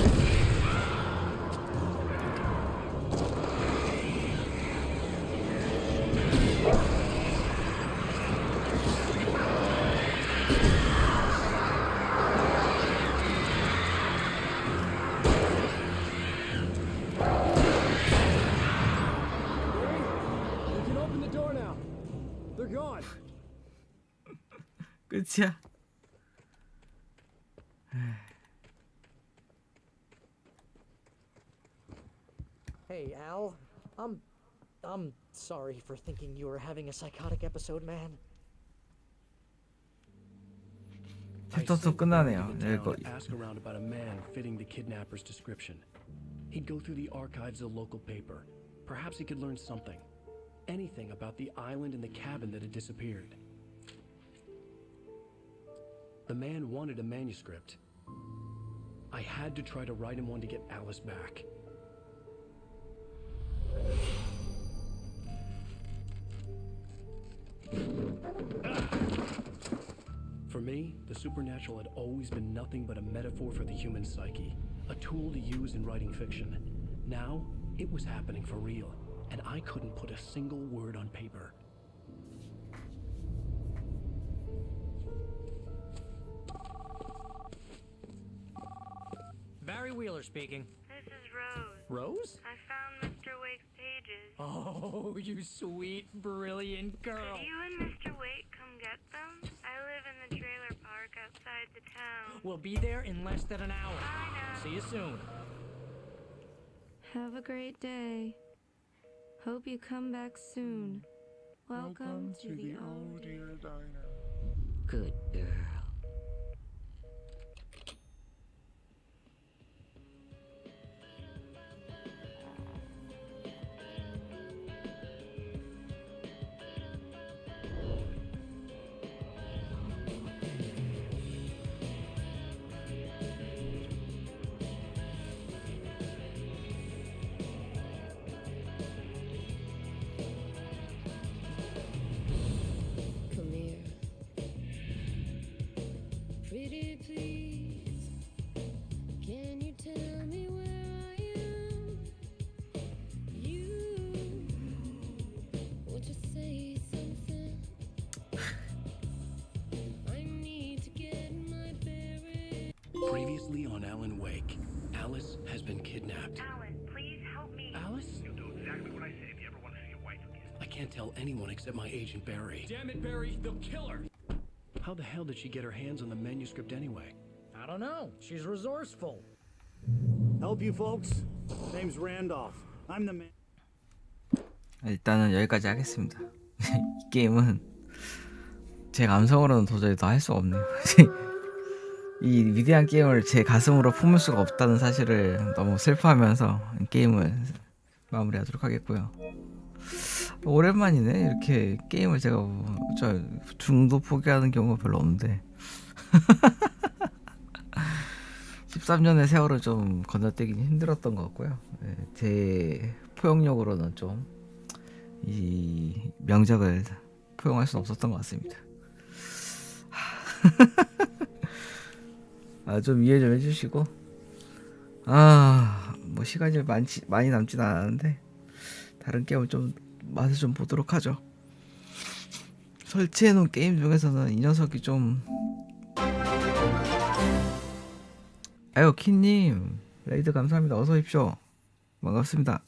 S9: You can open the door now. They're gone.
S4: 끝이야.
S19: Hey, Al. I'm sorry for thinking you were having a psychotic episode, man.
S4: 챕터 2 끝나네요. 이거
S1: Ask around about a man fitting the kidnapper's description. He'd go through the archives of the local paper. Perhaps he could learn something. Anything about the island and the cabin that had disappeared. The man wanted a manuscript. I had to try to write him one to get Alice back. For me, the supernatural had always been nothing but a metaphor for the human psyche, a tool to use in writing fiction. Now, it was happening for real, and I couldn't put a single word on paper.
S16: Barry Wheeler speaking.
S10: This is Rose.
S16: Rose?
S10: I found Mr. Wake's pages.
S16: Oh, you sweet, brilliant girl.
S10: Could you and Mr. Wake come get them? I live in the trailer park outside the town.
S16: We'll be there in less than an hour.
S10: Bye now.
S16: See you soon.
S18: Have a great day. Hope you come back soon. Welcome to the old dear diner.
S16: Good girl.
S11: Come here. Pretty please, can you tell me where I am? You, won't you say something? I need to get my bearings.
S1: Previously on Alan Wake, Alice has been kidnapped.
S10: Alan, please help me.
S1: Alice?
S12: You'll do exactly what I say if you ever want to see your wife again.
S1: I can't tell anyone except my agent Barry.
S14: Damn it, Barry, they'll kill her.
S1: How the hell did she get her hands on the manuscript anyway?
S16: I don't know. She's resourceful.
S7: Help you folks? Name's Randolph. I'm the man.
S4: 일단은 여기까지 하겠습니다. 이 게임은 제 감성으로는 도저히 더 할 수가 없네요. 이 위대한 게임을 제 가슴으로 품을 수가 없다는 사실을 너무 슬퍼하면서 게임을 마무리하도록 하겠고요. 오랜만이네. 이렇게 게임을 제가 저 중도 포기하는 경우가 별로 없는데 13년의 세월을 좀 건너뛰기는 힘들었던 것 같고요. 네, 제 포용력으로는 좀 이 명작을 포용할 수는 없었던 것 같습니다. 좀 이해 좀 해주시고, 뭐 시간이 많이 남진 않았는데 다른 게임을 좀 맛을 좀 보도록 하죠. 설치해놓은 게임 중에서는 이 녀석이 좀 아유 키님 레이드 감사합니다. 어서 오십시오. 반갑습니다.